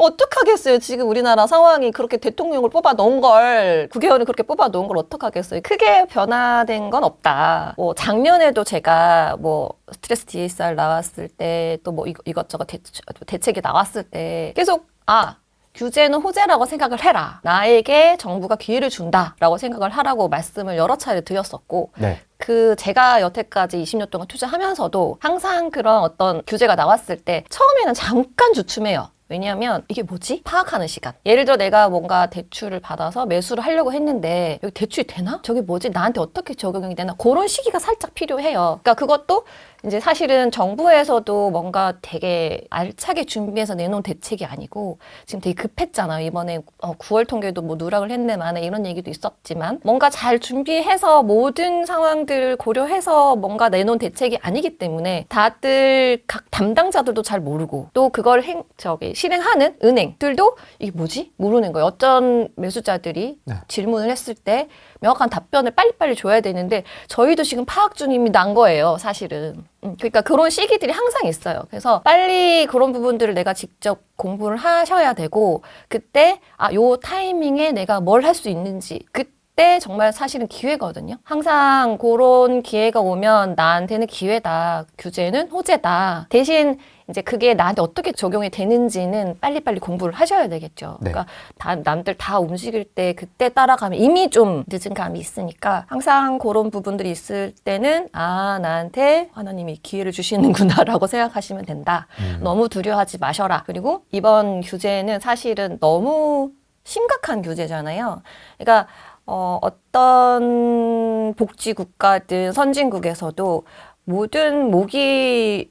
어떡하겠어요. 지금 우리나라 상황이 그렇게 대통령을 뽑아 놓은 걸, 국회의원을 그렇게 뽑아 놓은 걸 어떡하겠어요. 크게 변화된 건 없다. 뭐 작년에도 제가 뭐 스트레스 DSR 나왔을 때 또 뭐 이것저것 대책이 나왔을 때 계속 규제는 호재라고 생각을 해라. 나에게 정부가 기회를 준다라고 생각을 하라고 말씀을 여러 차례 드렸었고 네. 제가 여태까지 20년 동안 투자하면서도 항상 그런 어떤 규제가 나왔을 때 처음에는 잠깐 주춤해요. 왜냐하면 이게 뭐지? 파악하는 시간. 예를 들어 내가 뭔가 대출을 받아서 매수를 하려고 했는데 여기 대출이 되나? 저게 뭐지? 나한테 어떻게 적용이 되나? 그런 시기가 살짝 필요해요. 그러니까 그것도 이제 사실은 정부에서도 뭔가 되게 알차게 준비해서 내놓은 대책이 아니고 지금 되게 급했잖아요. 이번에 9월 통계도 뭐 누락을 했네 마네 이런 얘기도 있었지만 뭔가 잘 준비해서 모든 상황들을 고려해서 뭔가 내놓은 대책이 아니기 때문에 다들 각 담당자들도 잘 모르고 또 그걸 실행하는 은행들도 이게 뭐지? 모르는 거예요. 어떤 매수자들이 질문을 했을 때 명확한 답변을 빨리빨리 줘야 되는데 저희도 지금 파악 중임이 난 거예요, 사실은. 그러니까 그런 시기들이 항상 있어요. 그래서 빨리 그런 부분들을 내가 직접 공부를 하셔야 되고 그때 요 타이밍에 내가 뭘 할 수 있는지 그때 정말 사실은 기회거든요. 항상 그런 기회가 오면 나한테는 기회다. 규제는 호재다. 대신 이제 그게 나한테 어떻게 적용이 되는지는 빨리빨리 공부를 하셔야 되겠죠. 네. 그러니까 남들 다 움직일 때 그때 따라가면 이미 좀 늦은 감이 있으니까 항상 그런 부분들이 있을 때는 나한테 하나님이 기회를 주시는구나 라고 생각하시면 된다. 너무 두려워하지 마셔라. 그리고 이번 규제는 사실은 너무 심각한 규제잖아요. 그러니까 어떤 복지국가든 선진국에서도 모든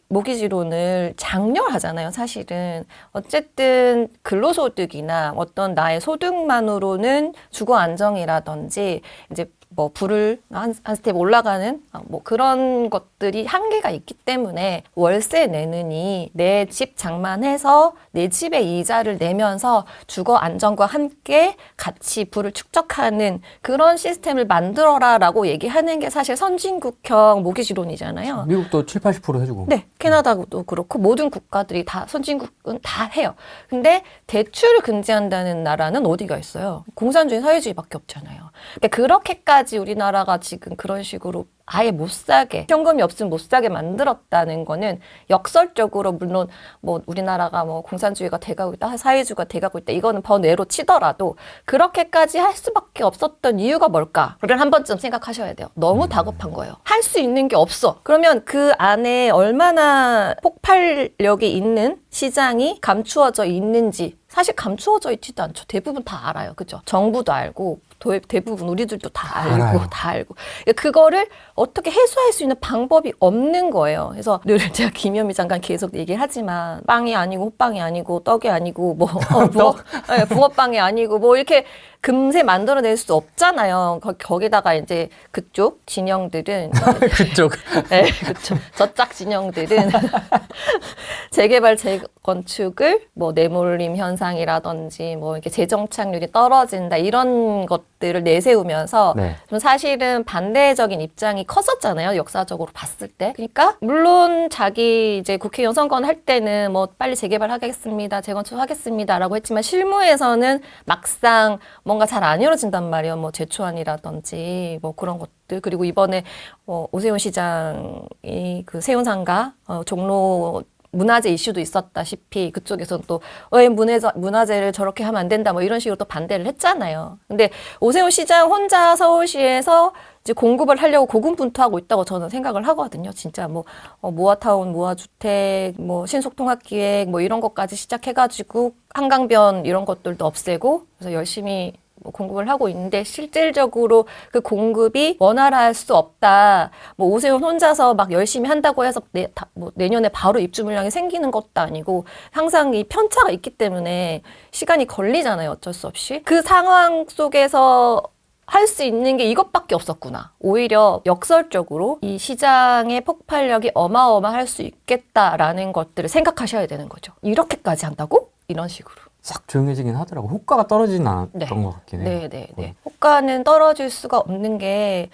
모기지론을 장려하잖아요, 사실은. 어쨌든 근로소득이나 어떤 나의 소득만으로는 주거 안정이라든지 이제 뭐 불을 한 스텝 올라가는 뭐 그런 것들이 한계가 있기 때문에 월세 내느니 내 집 장만해서 내 집의 이자를 내면서 주거 안정과 함께 같이 불을 축적하는 그런 시스템을 만들어라라고 얘기하는 게 사실 선진국형 모기지론이잖아요. 미국도 7, 80% 해주고. 네, 캐나다도 그렇고 모든 국가들이 다 선진국은 다 해요. 근데 대출을 금지한다는 나라는 어디가 있어요? 공산주의 사회주의밖에 없잖아요. 그러니까 그렇게까지 우리나라가 지금 그런 식으로 아예 못 사게, 현금이 없으면 못 사게 만들었다는 거는 역설적으로 물론 뭐 우리나라가 뭐 공산주의가 돼가고 있다, 사회주의가 돼가고 있다, 이거는 번외로 치더라도 그렇게까지 할 수밖에 없었던 이유가 뭘까를 한 번쯤 생각하셔야 돼요. 너무 다급한 거예요. 할 수 있는 게 없어. 그러면 그 안에 얼마나 폭발력이 있는 시장이 감추어져 있는지 사실 감추어져 있지도 않죠. 대부분 다 알아요. 그죠? 정부도 알고 대부분 우리들도 다 알고. 그거를 어떻게 해소할 수 있는 방법이 없는 거예요. 그래서 늘 제가 김현미 장관 계속 얘기하지만 빵이 아니고 호빵이 아니고 떡이 아니고 뭐 붕어빵이 아니고 뭐 이렇게 금세 만들어낼 수 없잖아요. 거기다가 이제 그쪽 진영들은 그쪽. 네, 그렇죠. 저짝 진영들은 재개발 재건축을 뭐 내몰림 현상이라든지 뭐 이렇게 재정착률이 떨어진다 이런 것들을 내세우면서 좀 사실은 반대적인 입장이 컸었잖아요. 역사적으로 봤을 때. 그러니까 물론 자기 이제 국회의원 선거는 할 때는 뭐 빨리 재개발하겠습니다, 재건축하겠습니다라고 했지만 실무에서는 막상 뭔가 잘 안 이루어진단 말이에요. 뭐 제초안이라든지 뭐 그런 것들. 그리고 이번에 오세훈 시장이 그 세운상가 종로 문화재 이슈도 있었다시피 그쪽에서는 또 왜 문화재를 저렇게 하면 안 된다 뭐 이런 식으로 또 반대를 했잖아요. 근데 오세훈 시장 혼자 서울시에서 이제 공급을 하려고 고군분투하고 있다고 저는 생각을 하거든요. 진짜 뭐 모아타운, 모아주택, 뭐 신속통합기획 뭐 이런 것까지 시작해가지고 한강변 이런 것들도 없애고 그래서 열심히 공급을 하고 있는데 실질적으로 그 공급이 원활할 수 없다. 뭐 오세훈 혼자서 막 열심히 한다고 해서 내년에 바로 입주 물량이 생기는 것도 아니고 항상 이 편차가 있기 때문에 시간이 걸리잖아요. 어쩔 수 없이. 그 상황 속에서 할 수 있는 게 이것밖에 없었구나. 오히려 역설적으로 이 시장의 폭발력이 어마어마할 수 있겠다라는 것들을 생각하셔야 되는 거죠. 이렇게까지 한다고? 이런 식으로. 싹 조용해지긴 하더라고. 효과가 떨어지진 않았던 것 같긴 해요. 네. 효과는 떨어질 수가 없는 게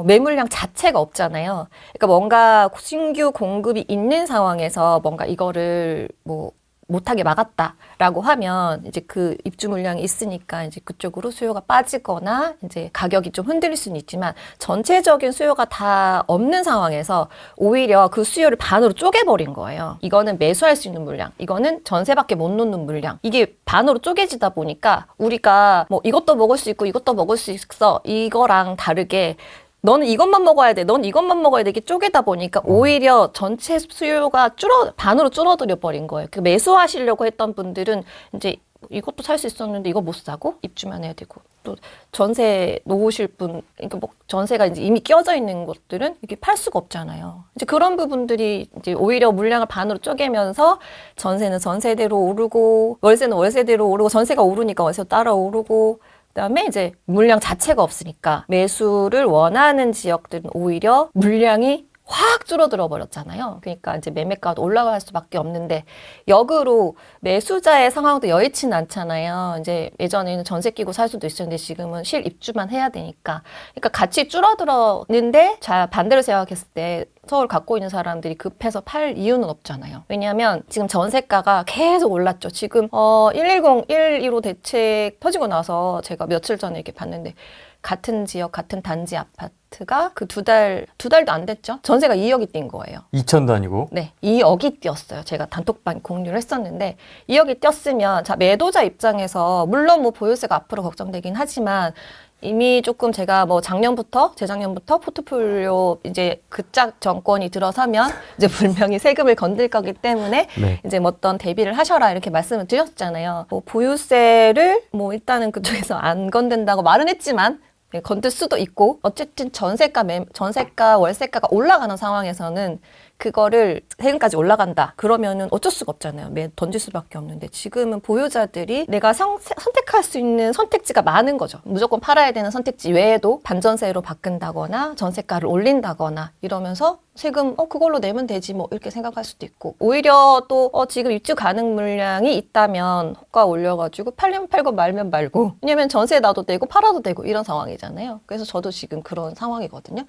매물량 자체가 없잖아요. 그러니까 뭔가 신규 공급이 있는 상황에서 뭔가 이거를 뭐 못하게 막았다라고 하면 이제 그 입주 물량이 있으니까 이제 그쪽으로 수요가 빠지거나 이제 가격이 좀 흔들릴 수는 있지만 전체적인 수요가 다 없는 상황에서 오히려 그 수요를 반으로 쪼개버린 거예요. 이거는 매수할 수 있는 물량, 이거는 전세밖에 못 놓는 물량. 이게 반으로 쪼개지다 보니까 우리가 뭐 이것도 먹을 수 있고 이것도 먹을 수 있어, 이거랑 다르게 너는 이것만 먹어야 돼, 넌 이것만 먹어야 돼, 이렇게 쪼개다 보니까 오히려 전체 수요가 반으로 줄어들어 버린 거예요. 그 매수하시려고 했던 분들은 이제 이것도 살 수 있었는데 이거 못 사고 입주만 해야 되고, 또 전세 놓으실 분, 그러니까 뭐 전세가 이제 이미 끼어져 있는 것들은 이게 팔 수가 없잖아요. 이제 그런 부분들이 이제 오히려 물량을 반으로 쪼개면서 전세는 전세대로 오르고 월세는 월세대로 오르고, 전세가 오르니까 월세도 따라 오르고, 그다음에 이제 물량 자체가 없으니까 매수를 원하는 지역들은 오히려 물량이 확 줄어들어 버렸잖아요. 그러니까 이제 매매가도 올라갈 수밖에 없는데, 역으로 매수자의 상황도 여의치는 않잖아요. 이제 예전에는 전세 끼고 살 수도 있었는데 지금은 실입주만 해야 되니까. 그러니까 같이 줄어들었는데, 자 반대로 생각했을 때 서울 갖고 있는 사람들이 급해서 팔 이유는 없잖아요. 왜냐하면 지금 전세가가 계속 올랐죠. 지금 110, 115 대책 터지고 나서 제가 며칠 전에 이렇게 봤는데, 같은 지역, 같은 단지 아파트가 그 두 달도 안 됐죠. 전세가 2억이 뛴 거예요. 2천도 아니고. 네, 2억이 뛰었어요. 제가 단톡방 공유를 했었는데 2억이 뛰었으면, 자 매도자 입장에서 물론 뭐 보유세가 앞으로 걱정되긴 하지만 이미 조금 제가 뭐 재작년부터 포트폴리오 이제 그짝 정권이 들어서면 이제 분명히 세금을 건들 거기 때문에 네. 이제 뭐 어떤 대비를 하셔라 이렇게 말씀을 드렸잖아요. 뭐 보유세를 뭐 일단은 그쪽에서 안 건든다고 말은 했지만 건들 수도 있고, 어쨌든 전세가, 월세가가 올라가는 상황에서는 그거를 세금까지 올라간다 그러면은 어쩔 수가 없잖아요. 던질 수밖에 없는데, 지금은 보유자들이 내가 선택할 수 있는 선택지가 많은 거죠. 무조건 팔아야 되는 선택지 외에도 반전세로 바꾼다거나 전세가를 올린다거나 이러면서 세금 그걸로 내면 되지 뭐 이렇게 생각할 수도 있고, 오히려 또 지금 입주 가능 물량이 있다면 호가 올려가지고 팔리면 팔고 말면 말고, 왜냐면 전세 놔도 되고 팔아도 되고 이런 상황이잖아요. 그래서 저도 지금 그런 상황이거든요.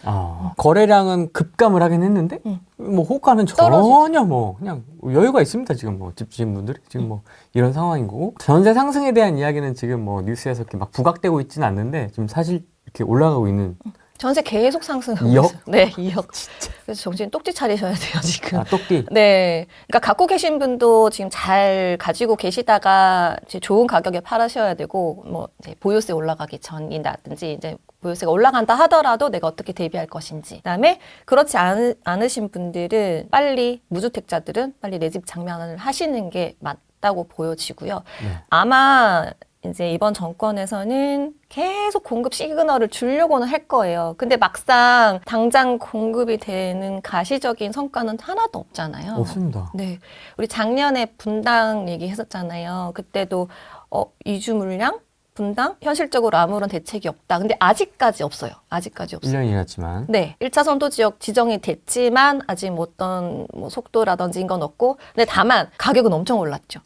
거래량은 급감을 하긴 했는데 뭐 호가는 전혀 뭐 그냥 여유가 있습니다. 지금 뭐 집주인분들이 지금 뭐 이런 상황인 거고, 전세 상승에 대한 이야기는 지금 뭐 뉴스에서 이렇게 막 부각되고 있지는 않는데 지금 사실 이렇게 올라가고 있는. 전세 계속 상승하고 2억? 있어요. 네, 2억. 진짜. 그래서 정신 똑지 차리셔야 돼요, 지금. 똑띠. 네. 그러니까 갖고 계신 분도 지금 잘 가지고 계시다가 이제 좋은 가격에 팔으셔야 되고, 뭐 이제 보유세 올라가기 전이라든지 이제 보유세가 올라간다 하더라도 내가 어떻게 대비할 것인지. 그다음에 그렇지 않으신 분들은 무주택자들은 빨리 내 집 장만을 하시는 게 맞다고 보여지고요. 네. 아마 이제 이번 정권에서는 계속 공급 시그널을 주려고는 할 거예요. 근데 막상 당장 공급이 되는 가시적인 성과는 하나도 없잖아요. 없습니다. 네. 우리 작년에 분당 얘기했었잖아요. 그때도 이주 물량? 분당? 현실적으로 아무런 대책이 없다. 근데 아직까지 없어요. 아직까지 없어요. 1년이 지났지만. 네. 1차 선도 지역 지정이 됐지만 아직 어떤 속도라든지 이건 없고, 근데 다만 가격은 엄청 올랐죠.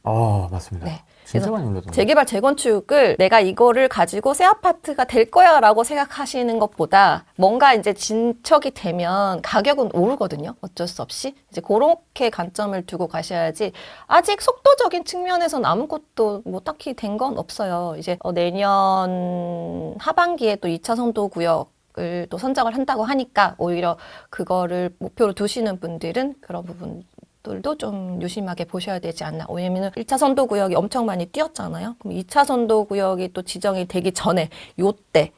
맞습니다. 네. 진짜 많이 올랐던 재개발, 재건축을 내가 이거를 가지고 새 아파트가 될 거야 라고 생각하시는 것보다 뭔가 이제 진척이 되면 가격은 오르거든요. 어쩔 수 없이. 이제 그렇게 관점을 두고 가셔야지, 아직 속도적인 측면에서는 아무것도 뭐 딱히 된 건 없어요. 이제 내년 하반기에 또 2차 선도 구역을 또 선정을 한다고 하니까 오히려 그거를 목표로 두시는 분들은 그런 부분 들도 좀 요심하게 보셔야 되지 않나. 왜냐면 1차 선도 구역이 엄청 많이 뛰었잖아요. 그럼 2차 선도 구역이 또 지정이 되기 전에 요때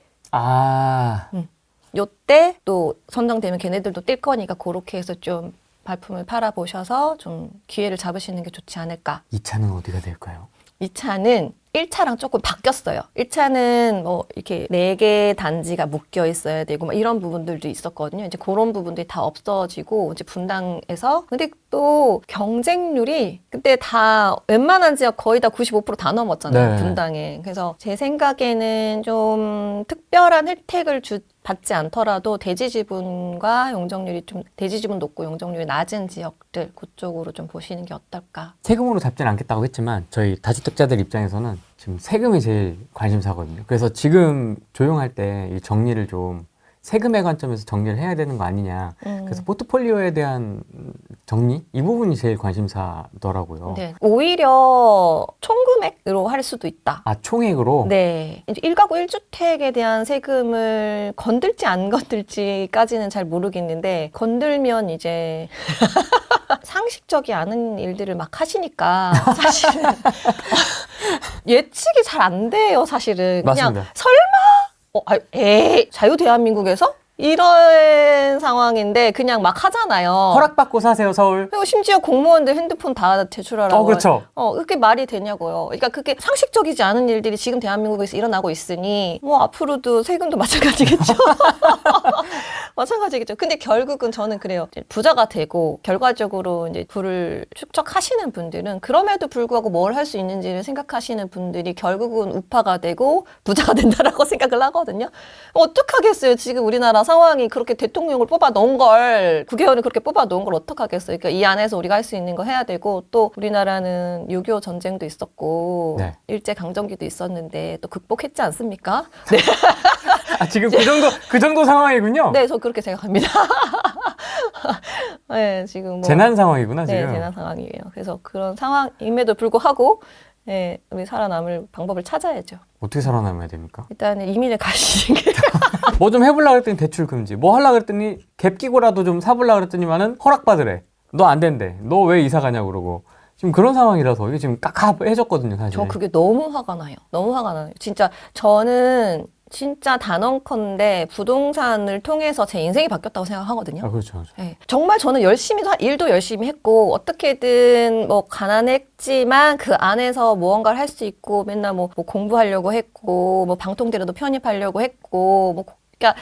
또 선정되면 걔네들도 뛸 거니까 그렇게 해서 좀 발품을 팔아보셔서 좀 기회를 잡으시는 게 좋지 않을까. 2차는 어디가 될까요? 2차는 1차랑 조금 바뀌었어요. 1차는 뭐 이렇게 4개 단지가 묶여 있어야 되고 막 이런 부분들도 있었거든요. 이제 그런 부분들이 다 없어지고 이제 분당에서, 근데 또 경쟁률이 그때 다 웬만한 지역 거의 다 95% 다 넘었잖아요. 네. 분당에. 그래서 제 생각에는 좀 특별한 혜택을 받지 않더라도 대지 지분과 용적률이 좀, 대지 지분 높고 용적률이 낮은 지역들 그쪽으로 좀 보시는 게 어떨까. 세금으로 잡지는 않겠다고 했지만 저희 다주택자들 입장에서는 지금 세금이 제일 관심사거든요. 그래서 지금 조용할 때 이 정리를 좀 세금의 관점에서 정리를 해야 되는 거 아니냐. 그래서 포트폴리오에 대한 정리 이 부분이 제일 관심사더라고요. 네. 오히려 총금액으로 할 수도 있다. 아 총액으로? 네. 이제 1가구 1주택에 대한 세금을 건들지 안 건들지까지는 잘 모르겠는데 건들면 이제 상식적이 않은 일들을 막 하시니까 사실은 예측이 잘 안 돼요, 사실은. 그냥 맞습니다. 설마 에이, 자유 대한민국에서 이런 상황인데 그냥 막 하잖아요. 허락받고 사세요 서울. 그리고 심지어 공무원들 핸드폰 다 제출하라고. 그렇죠. 그게 말이 되냐고요. 그러니까 그게 상식적이지 않은 일들이 지금 대한민국에서 일어나고 있으니 뭐 앞으로도 세금도 마찬가지겠죠. 마찬가지겠죠. 근데 결국은 저는 그래요. 부자가 되고 결과적으로 이제 부를 축적하시는 분들은 그럼에도 불구하고 뭘 할 수 있는지를 생각하시는 분들이 결국은 우파가 되고 부자가 된다라고 생각을 하거든요. 어떡하겠어요. 지금 우리나라 상황이 그렇게 대통령을 뽑아 놓은 걸, 국회의원을 그렇게 뽑아 놓은 걸 어떡하겠어요. 그러니까 이 안에서 우리가 할 수 있는 거 해야 되고, 또 우리나라는 6.25 전쟁도 있었고, 네. 일제강점기도 있었는데 또 극복했지 않습니까? 네. 아, 지금 그 정도 상황이군요. 네, 저 그렇게 생각합니다. 네, 지금 뭐. 재난 상황이구나 지금. 네, 재난 상황이에요. 그래서 그런 상황임에도 불구하고, 네, 우리 살아남을 방법을 찾아야죠. 어떻게 살아남아야 됩니까? 일단은 이민을 가시는 게. 뭐 좀 해보려고 그랬더니 대출 금지. 뭐 하려고 그랬더니 갭 끼고라도 좀 사보려고 그랬더니만은 허락받으래. 너 안 된대. 너 왜 이사 가냐고 그러고. 지금 그런 상황이라서 이게 지금 깝깝해졌거든요, 사실. 저 그게 너무 화가 나요. 너무 화가 나요. 진짜 저는 진짜 단언컨대 부동산을 통해서 제 인생이 바뀌었다고 생각하거든요. 아, 그렇죠. 그렇죠. 네. 정말 저는 일도 열심히 했고 어떻게든 뭐 가난했지만 그 안에서 무언가를 할 수 있고 맨날 뭐 공부하려고 했고 뭐 방통대로도 편입하려고 했고 뭐 그러니까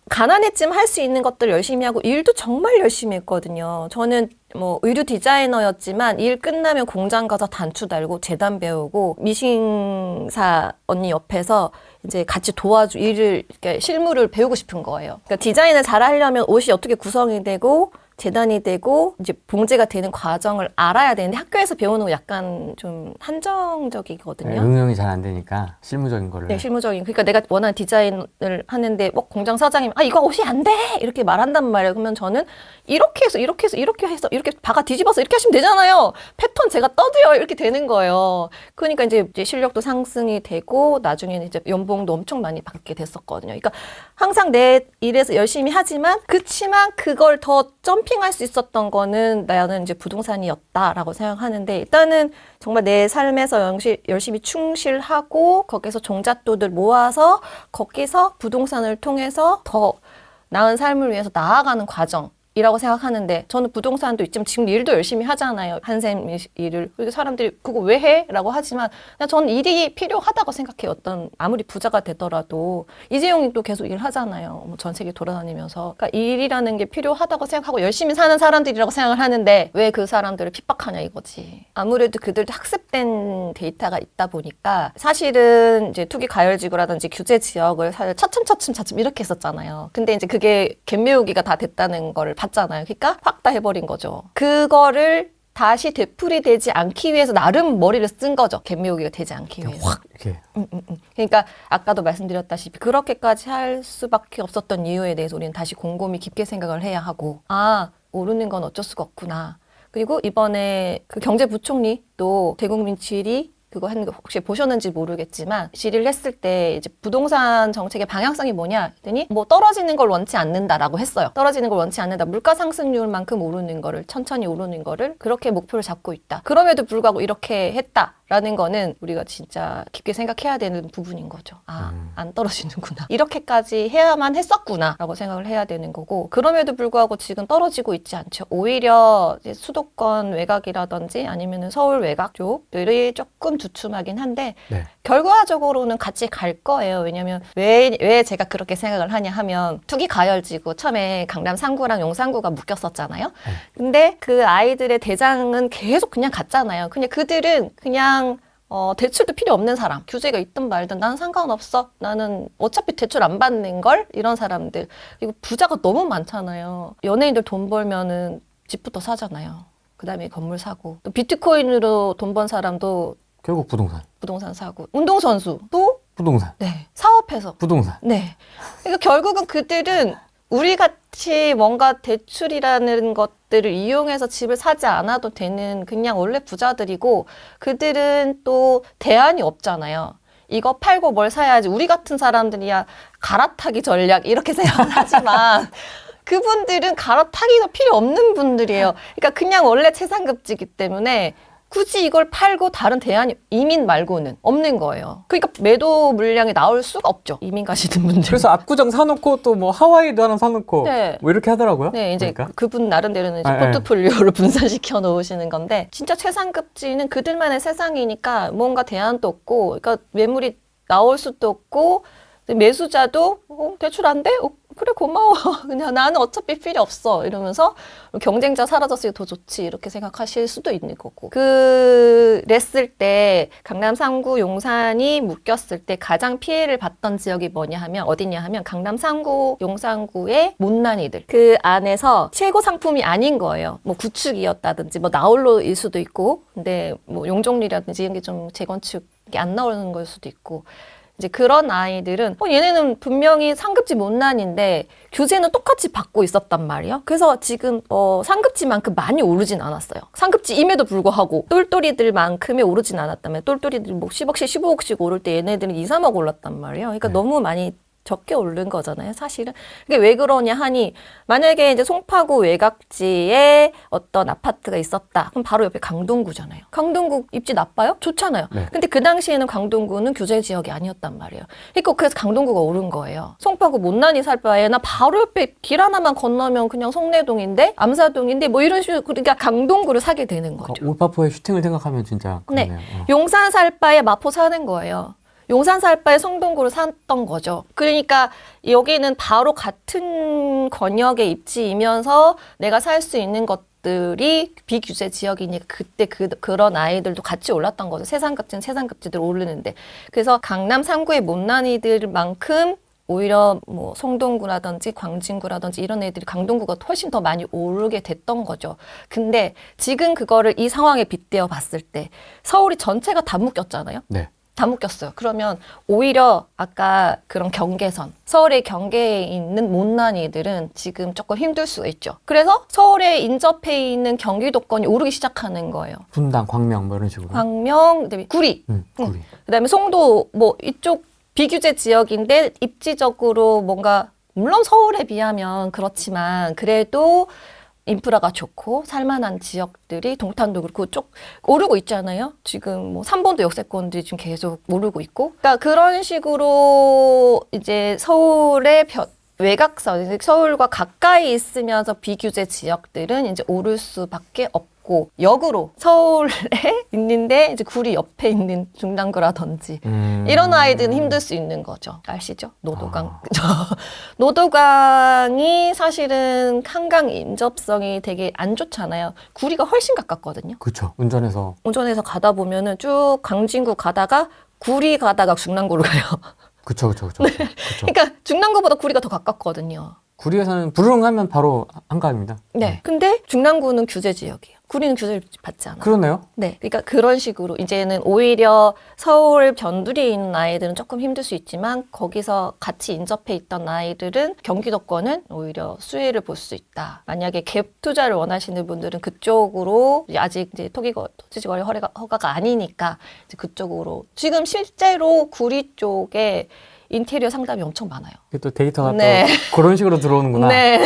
가난했지만 할 수 있는 것들 열심히 하고 일도 정말 열심히 했거든요. 저는 뭐 의류 디자이너였지만 일 끝나면 공장 가서 단추 달고 재단 배우고 미싱사 언니 옆에서 이제 같이 일을, 그러니까 실무를 배우고 싶은 거예요. 그러니까 디자인을 잘 하려면 옷이 어떻게 구성이 되고 재단이 되고 이제 봉제가 되는 과정을 알아야 되는데 학교에서 배우는 거 약간 좀 한정적이거든요. 네, 응용이 잘 안 되니까 실무적인 거를. 네, 실무적인. 그러니까 내가 원하는 디자인을 하는데 뭐 공장 사장님, 이거 옷이 안 돼! 이렇게 말한단 말이에요. 그러면 저는 이렇게 해서 이렇게 바가 뒤집어서 이렇게 하시면 되잖아요. 패턴 제가 떠도요. 이렇게 되는 거예요. 그러니까 이제 실력도 상승이 되고 나중에는 이제 연봉도 엄청 많이 받게 됐었거든요. 그러니까 항상 내 일에서 열심히 하지만 그치만 그걸 더 점핑할 수 있었던 거는 나는 이제 부동산이었다라고 생각하는데 일단은 정말 내 삶에서 열심히 충실하고 거기서 종잣돈을 모아서 거기서 부동산을 통해서 더 나은 삶을 위해서 나아가는 과정이라고 생각하는데 저는 부동산도 있지만 지금 일도 열심히 하잖아요. 한샘 일을. 그리고 사람들이 그거 왜 해? 라고 하지만 그냥 저는 일이 필요하다고 생각해요. 아무리 부자가 되더라도 이재용이 또 계속 일하잖아요. 뭐 전 세계 돌아다니면서. 그러니까 일이라는 게 필요하다고 생각하고 열심히 사는 사람들이라고 생각을 하는데 왜 그 사람들을 핍박하냐 이거지. 아무래도 그들도 학습된 데이터가 있다 보니까 사실은 이제 투기 가열지구라든지 규제 지역을 사실 차츰 이렇게 했었잖아요. 근데 이제 그게 갯메우기가 다 됐다는 거를 봤잖아요. 그러니까 확 다 해버린 거죠. 그거를 다시 되풀이되지 않기 위해서 나름 머리를 쓴 거죠. 갯메우기가 되지 않기 위해서. 확 이렇게. 그러니까 아까도 말씀드렸다시피 그렇게까지 할 수밖에 없었던 이유에 대해서 우리는 다시 곰곰이 깊게 생각을 해야 하고 오르는 건 어쩔 수가 없구나. 그리고 이번에 그 경제부총리도 대국민 질의 그거 했는 거 혹시 보셨는지 모르겠지만 질의를 했을 때 이제 부동산 정책의 방향성이 뭐냐 했더니 뭐 떨어지는 걸 원치 않는다라고 했어요. 떨어지는 걸 원치 않는다. 물가 상승률만큼 오르는 거를 천천히 오르는 거를 그렇게 목표를 잡고 있다. 그럼에도 불구하고 이렇게 했다라는 거는 우리가 진짜 깊게 생각해야 되는 부분인 거죠. 안 떨어지는구나. 이렇게까지 해야만 했었구나라고 생각을 해야 되는 거고 그럼에도 불구하고 지금 떨어지고 있지 않죠. 오히려 이제 수도권 외곽이라든지 아니면은 서울 외곽 쪽들이 조금 주춤하긴 한데 네. 결과적으로는 같이 갈 거예요. 왜냐면 왜 제가 그렇게 생각을 하냐 하면 투기 가열지구 처음에 강남 3구랑 용산구가 묶였었잖아요. 근데 그 아이들의 대장은 계속 그냥 갔잖아요. 그냥 그들은 그냥 대출도 필요 없는 사람. 규제가 있든 말든 난 상관없어. 나는 어차피 대출 안 받는 걸 이런 사람들. 그리고 부자가 너무 많잖아요. 연예인들 돈 벌면은 집부터 사잖아요. 그다음에 건물 사고 또 비트코인으로 돈 번 사람도 결국 부동산 사고 운동선수도 부동산. 네. 사업해 복잡해서. 부동산. 네. 그러니까 결국은 그들은 우리 같이 뭔가 대출이라는 것들을 이용해서 집을 사지 않아도 되는 그냥 원래 부자들이고 그들은 또 대안이 없잖아요. 이거 팔고 뭘 사야지. 우리 같은 사람들이야 갈아타기 전략 이렇게 생각하지만 그분들은 갈아타기가 필요 없는 분들이에요. 그러니까 그냥 원래 최상급지기 때문에 굳이 이걸 팔고 다른 대안이 이민 말고는 없는 거예요. 그러니까 매도 물량이 나올 수가 없죠. 이민 가시는 분들. 그래서 압구정 사놓고 또 뭐 하와이도 하나 사놓고 네. 뭐 이렇게 하더라고요. 네, 이제 그러니까. 그분 나름대로는 이제 네, 네. 포트폴리오를 분산시켜 놓으시는 건데 진짜 최상급지는 그들만의 세상이니까 뭔가 대안도 없고 그러니까 매물이 나올 수도 없고 매수자도 대출 안 돼? 그래 고마워. 그냥 나는 어차피 필요 없어. 이러면서 경쟁자 사라졌으니 더 좋지. 이렇게 생각하실 수도 있는 거고. 그랬을 때 강남 3구 용산이 묶였을 때 가장 피해를 봤던 지역이 뭐냐 하면 어디냐 하면 강남 3구 용산구의 못난이들. 그 안에서 최고 상품이 아닌 거예요. 뭐 구축이었다든지 뭐 나홀로일 수도 있고 근데 뭐 용적률이라든지 이런 게 좀 재건축이 안 나오는 걸 수도 있고 이제 그런 아이들은 얘네는 분명히 상급지 못난인데 규제는 똑같이 받고 있었단 말이에요. 그래서 지금 상급지만큼 많이 오르진 않았어요. 상급지임에도 불구하고 똘똘이들만큼이 오르진 않았다면 똘똘이들 뭐 10억씩 15억씩 오를 때 얘네들은 2, 3억 올랐단 말이에요. 그러니까 너무 많이 적게 오른 거잖아요, 사실은. 이게 왜 그러냐 하니, 만약에 이제 송파구 외곽지에 어떤 아파트가 있었다. 그럼 바로 옆에 강동구잖아요. 강동구 입지 나빠요? 좋잖아요. 네. 근데 그 당시에는 강동구는 규제 지역이 아니었단 말이에요. 그러니까 그래서 강동구가 오른 거예요. 송파구 못난이 살 바에 나 바로 옆에 길 하나만 건너면 그냥 송내동인데, 암사동인데 뭐 이런 식으로 그러니까 강동구를 사게 되는 거죠. 올파포의 슈팅을 생각하면 진짜 그러네요. 네. 용산 살 바에 마포 사는 거예요. 용산 살 바에 성동구를 샀던 거죠. 그러니까 여기는 바로 같은 권역의 입지이면서 내가 살 수 있는 것들이 비규제 지역이니까 그때 그런 아이들도 같이 올랐던 거죠. 세상급지는 세상급지들 오르는데. 그래서 강남 3구의 못난이들만큼 오히려 뭐 송동구라든지 광진구라든지 이런 애들이 강동구가 훨씬 더 많이 오르게 됐던 거죠. 근데 지금 그거를 이 상황에 빗대어 봤을 때 서울이 전체가 다 묶였잖아요. 네. 다 묶였어요. 그러면 오히려 아까 그런 경계선, 서울의 경계에 있는 못난이들은 지금 조금 힘들 수가 있죠. 그래서 서울에 인접해 있는 경기도권이 오르기 시작하는 거예요. 분당, 광명 뭐 이런 식으로. 광명, 그다음에 구리, 구리. 그다음에 송도 뭐 이쪽 비규제 지역인데 입지적으로 뭔가 물론 서울에 비하면 그렇지만 그래도 인프라가 좋고 살만한 지역들이 동탄도 그렇고 쭉 오르고 있잖아요. 지금 뭐 3번도 역세권들이 지금 계속 오르고 있고. 그러니까 그런 식으로 이제 서울의 외곽선, 서울과 가까이 있으면서 비규제 지역들은 이제 오를 수밖에 없고 역으로 서울에 있는데 이제 구리 옆에 있는 중랑구라든지 이런 아이들은 힘들 수 있는 거죠. 아시죠? 노도강. 노도강이 사실은 한강 인접성이 되게 안 좋잖아요. 구리가 훨씬 가깝거든요. 그렇죠. 운전해서 가다 보면은 쭉 강진구 가다가 구리 가다가 중랑구로 가요. 그렇죠. 그러니까 중랑구보다 구리가 더 가깝거든요. 구리에서는 부릉하면 바로 한강입니다. 네. 근데 중랑구는 규제 지역이에요. 구리는 규제를 받지 않아요. 그러네요. 네. 그러니까 그런 식으로 이제는 오히려 서울 변두리에 있는 아이들은 조금 힘들 수 있지만 거기서 같이 인접해 있던 아이들은 경기도권은 오히려 수혜를 볼 수 있다. 만약에 갭 투자를 원하시는 분들은 그쪽으로 아직 이제 토지거래 허가가 아니니까 이제 그쪽으로 지금 실제로 구리 쪽에 인테리어 상담이 엄청 많아요. 또 데이터가 네. 또 그런 식으로 들어오는구나. 네.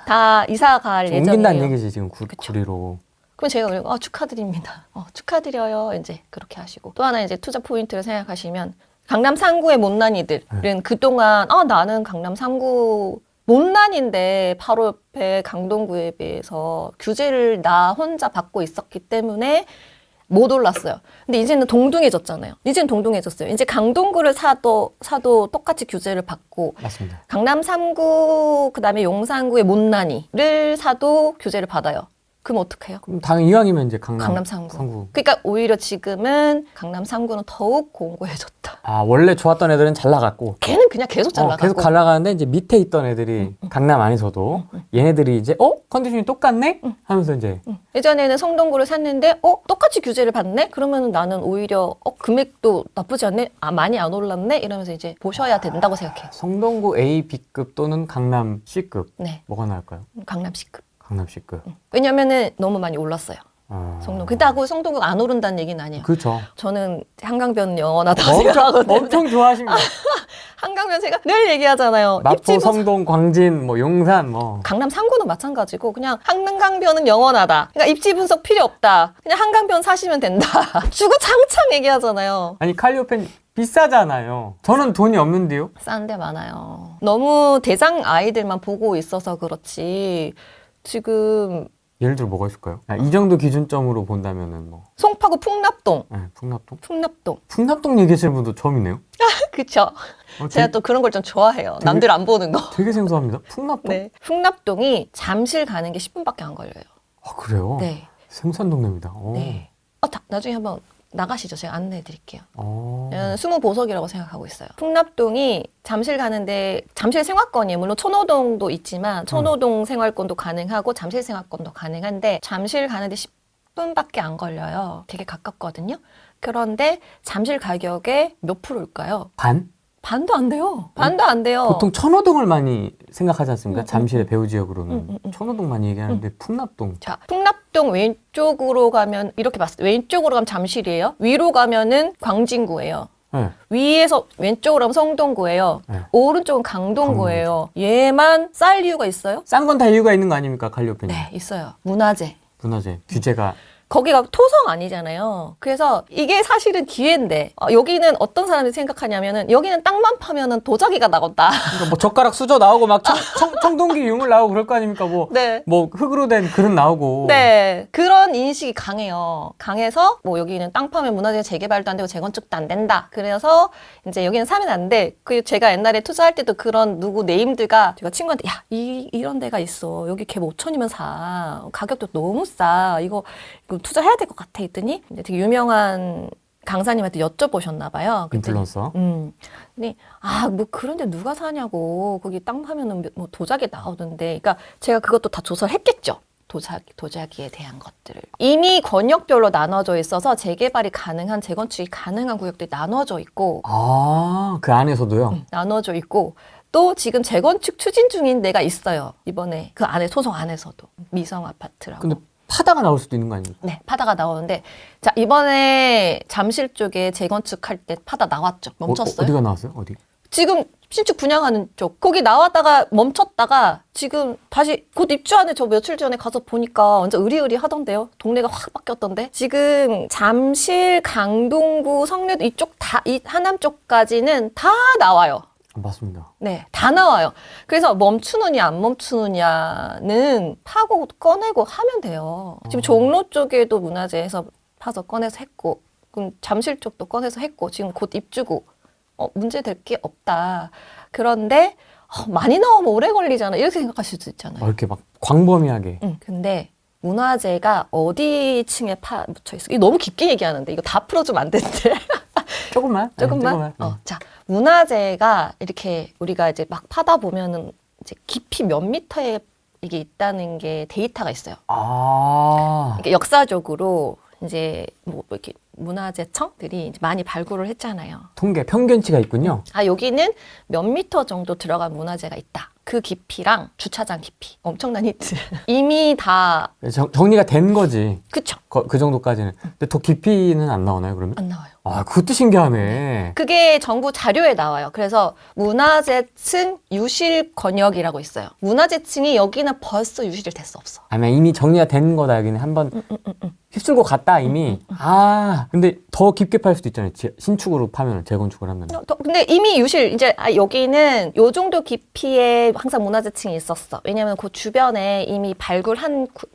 다 이사 갈 예정이에요. 옮긴다는 얘기지 지금 구리로. 그럼 제가 그리고 축하드립니다. 축하드려요. 이제 그렇게 하시고 또 하나 이제 투자 포인트를 생각하시면 강남 3구의 못난이들은 그동안 나는 강남 3구 못난인데 바로 옆에 강동구에 비해서 규제를 나 혼자 받고 있었기 때문에 못 올랐어요. 근데 이제는 동등해졌잖아요. 이제는 동등해졌어요. 이제 강동구를 사도 똑같이 규제를 받고 맞습니다. 강남 3구 그다음에 용산구의 못난이를 사도 규제를 받아요. 그럼 어떡해요? 그럼 당연히 이왕이면 이제 강남, 강남 3구. 그러니까 오히려 지금은 강남 3구는 더욱 공고해졌다. 아, 원래 좋았던 애들은 잘 나갔고. 걔는 그냥 계속 잘 나가고. 계속 잘 나가는데 이제 밑에 있던 애들이 강남 안에서도 얘네들이 이제 컨디션이 똑같네? 하면서 이제 예전에는 성동구를 샀는데 똑같이 규제를 받네? 그러면 나는 오히려 금액도 나쁘지 않네? 많이 안 올랐네? 이러면서 이제 보셔야 된다고 생각해요. 성동구 A, B급 또는 강남 C급. 네. 뭐가 나을까요? 강남 C급. 강남 C급. 왜냐면은 너무 많이 올랐어요. 아. 성동. 그렇다고 성동구가 안 오른다는 얘기는 아니에요. 그렇죠. 저는 한강변 영원하다고 생각하거든요. 엄청 좋아하십니다. 한강변 제가 늘 얘기하잖아요. 마포, 입지부 성동, 광진, 뭐 용산, 뭐 강남 3구는 마찬가지고 그냥 한강변은 영원하다. 그러니까 입지 분석 필요 없다. 그냥 한강변 사시면 된다. 주구장창 얘기하잖아요. 아니 칼리오펜 비싸잖아요. 저는 돈이 없는데요. 싼 데 많아요. 너무 대장 아이들만 보고 있어서 그렇지. 지금 예를 들어 뭐가 있을까요? 이 정도 기준점으로 본다면은 뭐 송파구 풍납동. 풍납동? 풍납동. 풍납동 얘기하시는 분도 처음이네요. 그쵸. 제가 또 그런 걸 좀 좋아해요. 남들 안 보는 거. 되게 생소합니다. 풍납동? 네. 풍납동이 잠실 가는 게 10분밖에 안 걸려요. 아, 그래요? 네. 생소한 동네입니다. 네. 나중에 한번 나가시죠. 제가 안내해 드릴게요. 어. 수무 보석이라고 생각하고 있어요. 풍납동이 잠실 가는데 잠실 생활권이에요. 물론 천호동도 있지만 천호동 생활권도 가능하고 잠실 생활권도 가능한데 잠실 가는데 10분밖에 안 걸려요. 되게 가깝거든요. 그런데 잠실 가격에 몇 프로일까요? 반? 반도 안 돼요. 반도 안 돼요. 보통 천호동을 많이 생각하지 않습니까? 잠실의 배후 지역으로는 천호동 많이 얘기하는데 풍납동. 자, 풍납동 왼쪽으로 가면 이렇게 봤을 때 왼쪽으로 가면 잠실이에요. 위로 가면은 광진구예요. 네. 위에서 왼쪽으로 가면 성동구예요. 네. 오른쪽은 강동구예요. 얘만 쌀 이유가 있어요? 싼 건 다 이유가 있는 거 아닙니까? 칼리오펜이. 네, 있어요. 문화재. 문화재 규제가 거기가 토성 아니잖아요. 그래서 이게 사실은 기회인데 여기는 어떤 사람들이 생각하냐면은 여기는 땅만 파면은 도자기가 나온다. 그러니까 뭐 젓가락 수저 나오고 막 청동기 유물 나오고 그럴 거 아닙니까? 네. 뭐 흙으로 된 그릇 나오고. 네. 그런 인식이 강해요. 강해서 뭐 여기는 땅 파면 문화재 재개발도 안 되고 재건축도 안 된다. 그래서 이제 여기는 사면 안 돼. 그 제가 옛날에 투자할 때도 그런 누구 네임드가 제가 친구한테 야, 이런 데가 있어. 여기 걔 5천이면 사. 가격도 너무 싸. 이거 투자해야 될 것 같아 했더니 되게 유명한 강사님한테 여쭤보셨나 봐요. 인플루언서. 근데 뭐 그런데 누가 사냐고. 거기 땅 파면은 뭐 도자기 나오던데. 그러니까 제가 그것도 다 조사를 했겠죠. 도자기에 대한 것들을. 이미 권역별로 나눠져 있어서 재개발이 가능한, 재건축이 가능한 구역들이 나눠져 있고. 그 안에서도요? 나눠져 있고. 또 지금 재건축 추진 중인 데가 있어요. 이번에 그 안에 소송 안에서도. 미성 아파트라고. 근데 파다가 나올 수도 있는 거 아닙니까? 네, 파다가 나오는데 자 이번에 잠실 쪽에 재건축할 때 파다 나왔죠. 멈췄어요. 어디가 나왔어요? 어디? 지금 신축 분양하는 쪽 거기 나왔다가 멈췄다가 지금 다시 곧 입주하는 저 며칠 전에 가서 보니까 완전 의리의리 하던데요. 동네가 확 바뀌었던데. 지금 잠실, 강동구, 성내도 이쪽 다 이 하남 쪽까지는 다 나와요. 맞습니다. 네, 다 나와요. 그래서 멈추느냐 안 멈추느냐는 파고 꺼내고 하면 돼요. 지금 종로 쪽에도 문화재에서 파서 꺼내서 했고, 그럼 잠실 쪽도 꺼내서 했고, 지금 곧 입주고 문제 될 게 없다. 그런데 많이 나오면 오래 걸리잖아. 이렇게 생각하실 수 있잖아요. 이렇게 막 광범위하게. 근데 문화재가 어디 층에 묻혀 있어? 이거 너무 깊게 얘기하는데 이거 다 풀어주면 안 되는데. 조금만. 조금만. 자, 문화재가 이렇게 우리가 이제 막 파다 보면은 이제 깊이 몇 미터에 이게 있다는 게 데이터가 있어요. 그러니까 역사적으로 이제 뭐 이렇게 문화재청들이 이제 많이 발굴을 했잖아요. 통계 평균치가 있군요. 여기는 몇 미터 정도 들어간 문화재가 있다. 그 깊이랑 주차장 깊이 엄청난 히트. 이미 다 정리가 된 거지. 그쵸. 그 정도까지는. 근데 더 깊이는 안 나오나요, 그러면? 안 나와요. 그것도 신기하네. 그게 정부 자료에 나와요. 그래서 문화재층 유실 권역이라고 있어요. 문화재층이 여기는 벌써 유실이 됐어 없어. 아니면 이미 정리가 된 거다. 여기는 한번 휩쓸고 갔다 이미. 근데 더 깊게 팔 수도 있잖아요. 신축으로 파면, 재건축을 하면. 근데 이미 유실 이제 여기는 요 정도 깊이에 항상 문화재층이 있었어. 왜냐하면 그 주변에 이미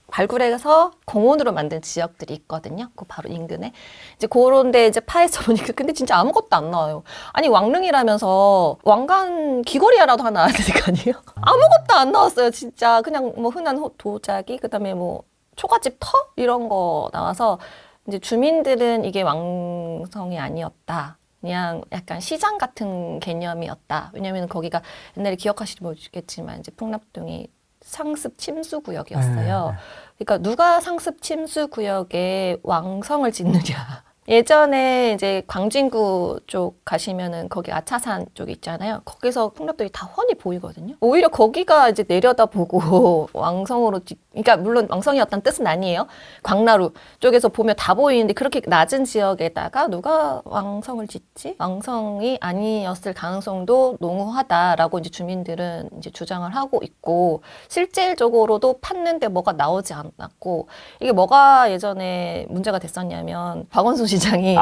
발굴해서 공원으로 만든 지역들이 있거든요. 그 바로 인근에 이제 그런데 이제 파헤쳐 보니까 근데 진짜 아무것도 안 나와요. 아니 왕릉이라면서 왕관 귀걸이라도 하나 나와야 될 거 아니에요? 아무것도 안 나왔어요. 진짜 그냥 뭐 흔한 도자기 그다음에 뭐 초가집 터 이런 거 나와서 이제 주민들은 이게 왕성이 아니었다. 그냥 약간 시장 같은 개념이었다. 왜냐면 거기가 옛날에 기억하실지 모르겠지만 이제 풍납동이 상습 침수 구역이었어요. 그러니까 누가 상습 침수 구역에 왕성을 짓느냐. 예전에 이제 광진구 쪽 가시면은 거기 아차산 쪽 있잖아요. 거기서 풍납동이 다 훤히 보이거든요. 오히려 거기가 이제 내려다보고 왕성으로 그러니까 물론 왕성이었다는 뜻은 아니에요. 광나루 쪽에서 보면 다 보이는데 그렇게 낮은 지역에다가 누가 왕성을 짓지? 왕성이 아니었을 가능성도 농후하다라고 이제 주민들은 이제 주장을 하고 있고 실질적으로도 팠는데 뭐가 나오지 않았고 이게 뭐가 예전에 문제가 됐었냐면 박원순 시장이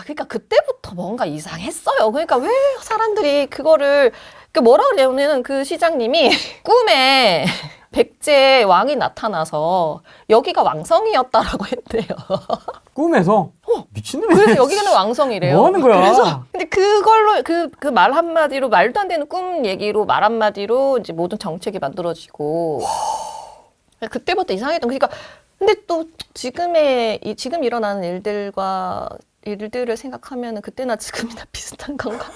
그러니까 그때부터 뭔가 이상했어요. 그러니까 왜 사람들이 그거를 뭐라 그러냐면 그 시장님이 꿈에 백제 왕이 나타나서 여기가 왕성이었다라고 했대요. 꿈에서? 미친놈이네. 그래서 여기는 왕성이래요. 뭐 하는 거야? 그래서 근데 그걸로 그 말 한마디로 말도 안 되는 꿈 얘기로 말 한마디로 이제 모든 정책이 만들어지고 그때부터 이상했던 그러니까 근데 또 지금 일어나는 일들을 생각하면 그때나 지금이나 비슷한 건가?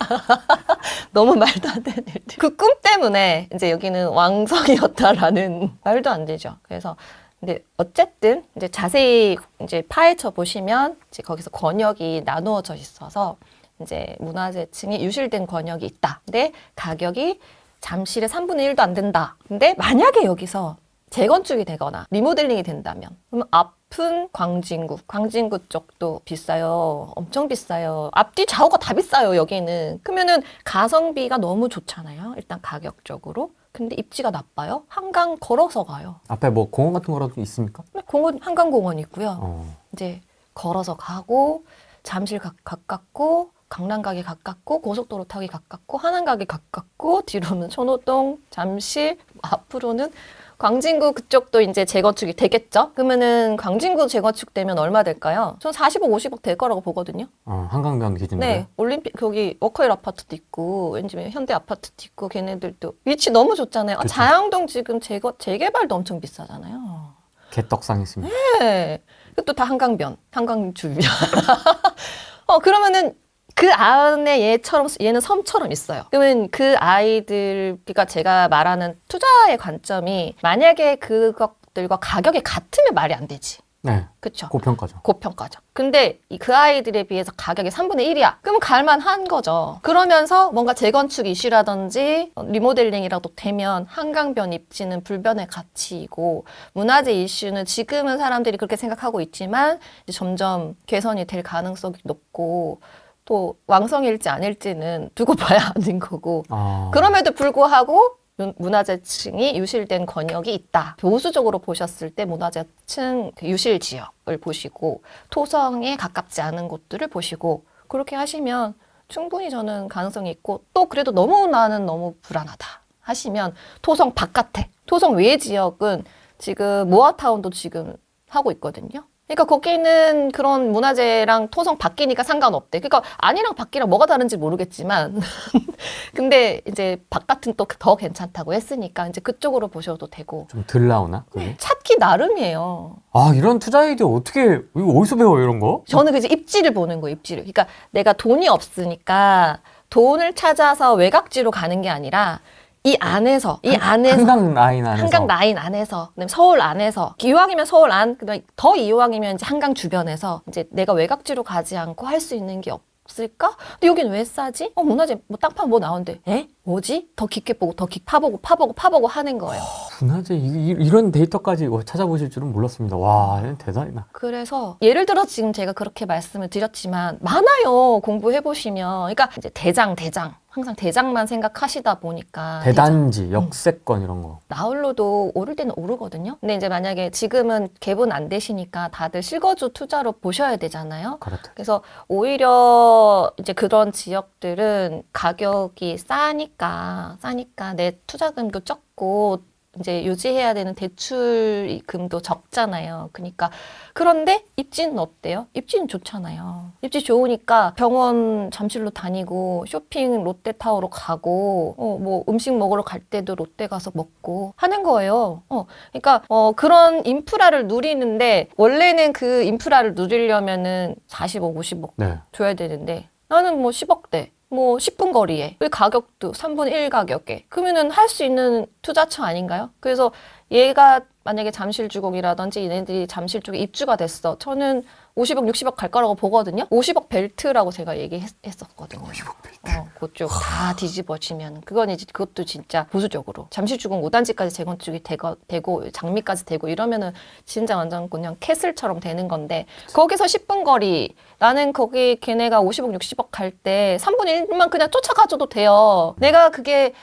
너무 말도 안 되는 일들. 그 꿈 때문에 이제 여기는 왕성이었다라는 말도 안 되죠. 그래서 근데 어쨌든 이제 자세히 이제 파헤쳐 보시면 이제 거기서 권역이 나누어져 있어서 이제 문화재층이 유실된 권역이 있다. 근데 가격이 잠실의 3분의 1도 안 된다. 근데 만약에 여기서 재건축이 되거나 리모델링이 된다면 그러면 앞은 광진구 쪽도 비싸요. 엄청 비싸요. 앞뒤 좌우가 다 비싸요. 여기는. 그러면은 가성비가 너무 좋잖아요. 일단 가격적으로. 근데 입지가 나빠요. 한강 걸어서 가요. 앞에 뭐 공원 같은 거라도 있습니까? 한강공원 있고요. 이제 걸어서 가고 잠실 가깝고 강남 가기 가깝고 고속도로 타기 가깝고 한강 가기 가깝고 뒤로는 천호동, 잠실, 앞으로는 광진구 그쪽도 이제 재건축이 되겠죠? 그러면은 광진구 재건축되면 얼마 될까요? 전 40억, 50억 될 거라고 보거든요. 한강변 기준으로. 네, 올림픽 거기 워커힐 아파트도 있고 왠지 현대 아파트도 있고 걔네들도 위치 너무 좋잖아요. 자양동 지금 재개발도 엄청 비싸잖아요. 개떡상했습니다. 네, 그것도 다 한강 주변. 그러면은 그 안에 얘는 섬처럼 있어요. 그러면 그 아이들, 그러니까 제가 말하는 투자의 관점이 만약에 그것들과 가격이 같으면 말이 안 되지. 네. 그쵸? 고평가죠. 고평가죠. 근데 그 아이들에 비해서 가격이 3분의 1이야. 그러면 갈만한 거죠. 그러면서 뭔가 재건축 이슈라든지 리모델링이라도 되면 한강변 입지는 불변의 가치이고 문화재 이슈는 지금은 사람들이 그렇게 생각하고 있지만 이제 점점 개선이 될 가능성이 높고 또 왕성일지 아닐지는 두고 봐야 하는 거고 그럼에도 불구하고 문화재층이 유실된 권역이 있다. 보수적으로 보셨을 때 문화재층 유실 지역을 보시고 토성에 가깝지 않은 곳들을 보시고 그렇게 하시면 충분히 저는 가능성이 있고 또 그래도 나는 너무 불안하다 하시면 토성 바깥에 토성 외 지역은 지금 모아타운도 지금 하고 있거든요. 그러니까 거기는 그런 문화재랑 토성 바뀌니까 상관없대. 그러니까 안이랑 밖이랑 뭐가 다른지 모르겠지만 근데 이제 바깥은 또 더 괜찮다고 했으니까 이제 그쪽으로 보셔도 되고. 좀 덜 나오나? 그게? 찾기 나름이에요. 이런 투자 아이디어 어떻게 어디서 배워요, 이런 거? 저는 그래서 입지를 보는 거예요, 입지를. 그러니까 내가 돈이 없으니까 돈을 찾아서 외곽지로 가는 게 아니라 이 안에서 한강 라인 안에서 한강 라인 안에서 그다음에 서울 안에서 이왕이면 서울 안 그다음에 더 이왕이면 이제 한강 주변에서 이제 내가 외곽지로 가지 않고 할 수 있는 게 없을까? 근데 여긴 왜 싸지? 문화재 뭐 땅판 뭐 나오는데 뭐지? 더 깊게 보고 더 파보고 하는 거예요. 문화재 이런 데이터까지 찾아보실 줄은 몰랐습니다. 와, 대단하다. 그래서 예를 들어 지금 제가 그렇게 말씀을 드렸지만 많아요. 공부해 보시면. 그러니까 이제 대장 항상 대장만 생각하시다 보니까 대단지, 역세권 이런 거. 나홀로도 오를 때는 오르거든요. 근데 이제 만약에 지금은 개분 안 되시니까 다들 실거주 투자로 보셔야 되잖아요. 그렇다. 그래서 오히려 이제 그런 지역들은 가격이 싸니까 내 투자금도 적고 이제 유지해야 되는 대출금도 적잖아요. 그러니까 그런데 입지는 어때요? 입지는 좋잖아요. 입지 좋으니까 병원 잠실로 다니고 쇼핑 롯데타워로 가고 뭐 음식 먹으러 갈 때도 롯데 가서 먹고 하는 거예요. 그러니까 그런 인프라를 누리는데 원래는 그 인프라를 누리려면은 40억, 50억 네. 줘야 되는데 나는 뭐 10억대. 뭐 10분 거리에 그 가격도 3분의 1 가격에 그러면은 할 수 있는 투자처 아닌가요? 그래서 얘가 만약에 잠실주공이라든지 얘네들이 잠실 쪽에 입주가 됐어. 저는 50억, 60억 갈 거라고 보거든요. 50억 벨트라고 제가 얘기했었거든요. 50억 벨트. 그쪽 다 뒤집어지면 그건 이제 그것도 진짜 보수적으로 잠실주공 5단지까지 재건축이 되고 장미까지 되고 이러면은 진짜 완전 그냥 캐슬처럼 되는 건데 거기서 10분 거리 나는 거기 걔네가 50억, 60억 갈 때 3분의 1만 그냥 쫓아가줘도 돼요. 내가 그게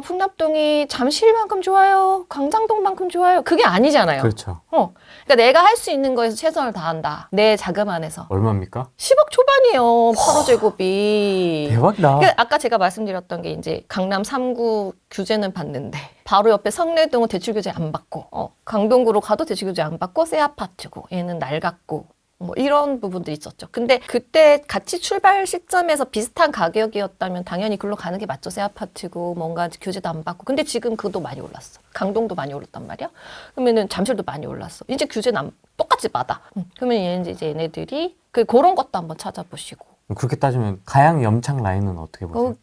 풍납동이 잠실만큼 좋아요. 광장동만큼 좋아요. 그게 아니잖아요. 그렇죠. 그러니까 내가 할 수 있는 거에서 최선을 다한다. 내 자금 안에서. 얼마입니까? 10억 초반이에요. 8호제곱이. 대박이다. 그러니까 아까 제가 말씀드렸던 게 이제 강남 3구 규제는 받는데 바로 옆에 성내동은 대출 규제 안 받고 강동구로 가도 대출 규제 안 받고 새 아파트고 얘는 낡았고 뭐 이런 부분도 있었죠. 근데 그때 같이 출발 시점에서 비슷한 가격이었다면 당연히 글로 가는 게 맞죠. 새 아파트고 뭔가 규제도 안 받고. 근데 지금 그것도 많이 올랐어. 강동도 많이 올랐단 말이야. 그러면은 잠실도 많이 올랐어. 이제 규제는 똑같이 받아. 그러면 이제 얘네들이 그런 것도 한번 찾아보시고. 그렇게 따지면 가양 염창 라인은 어떻게 보세요?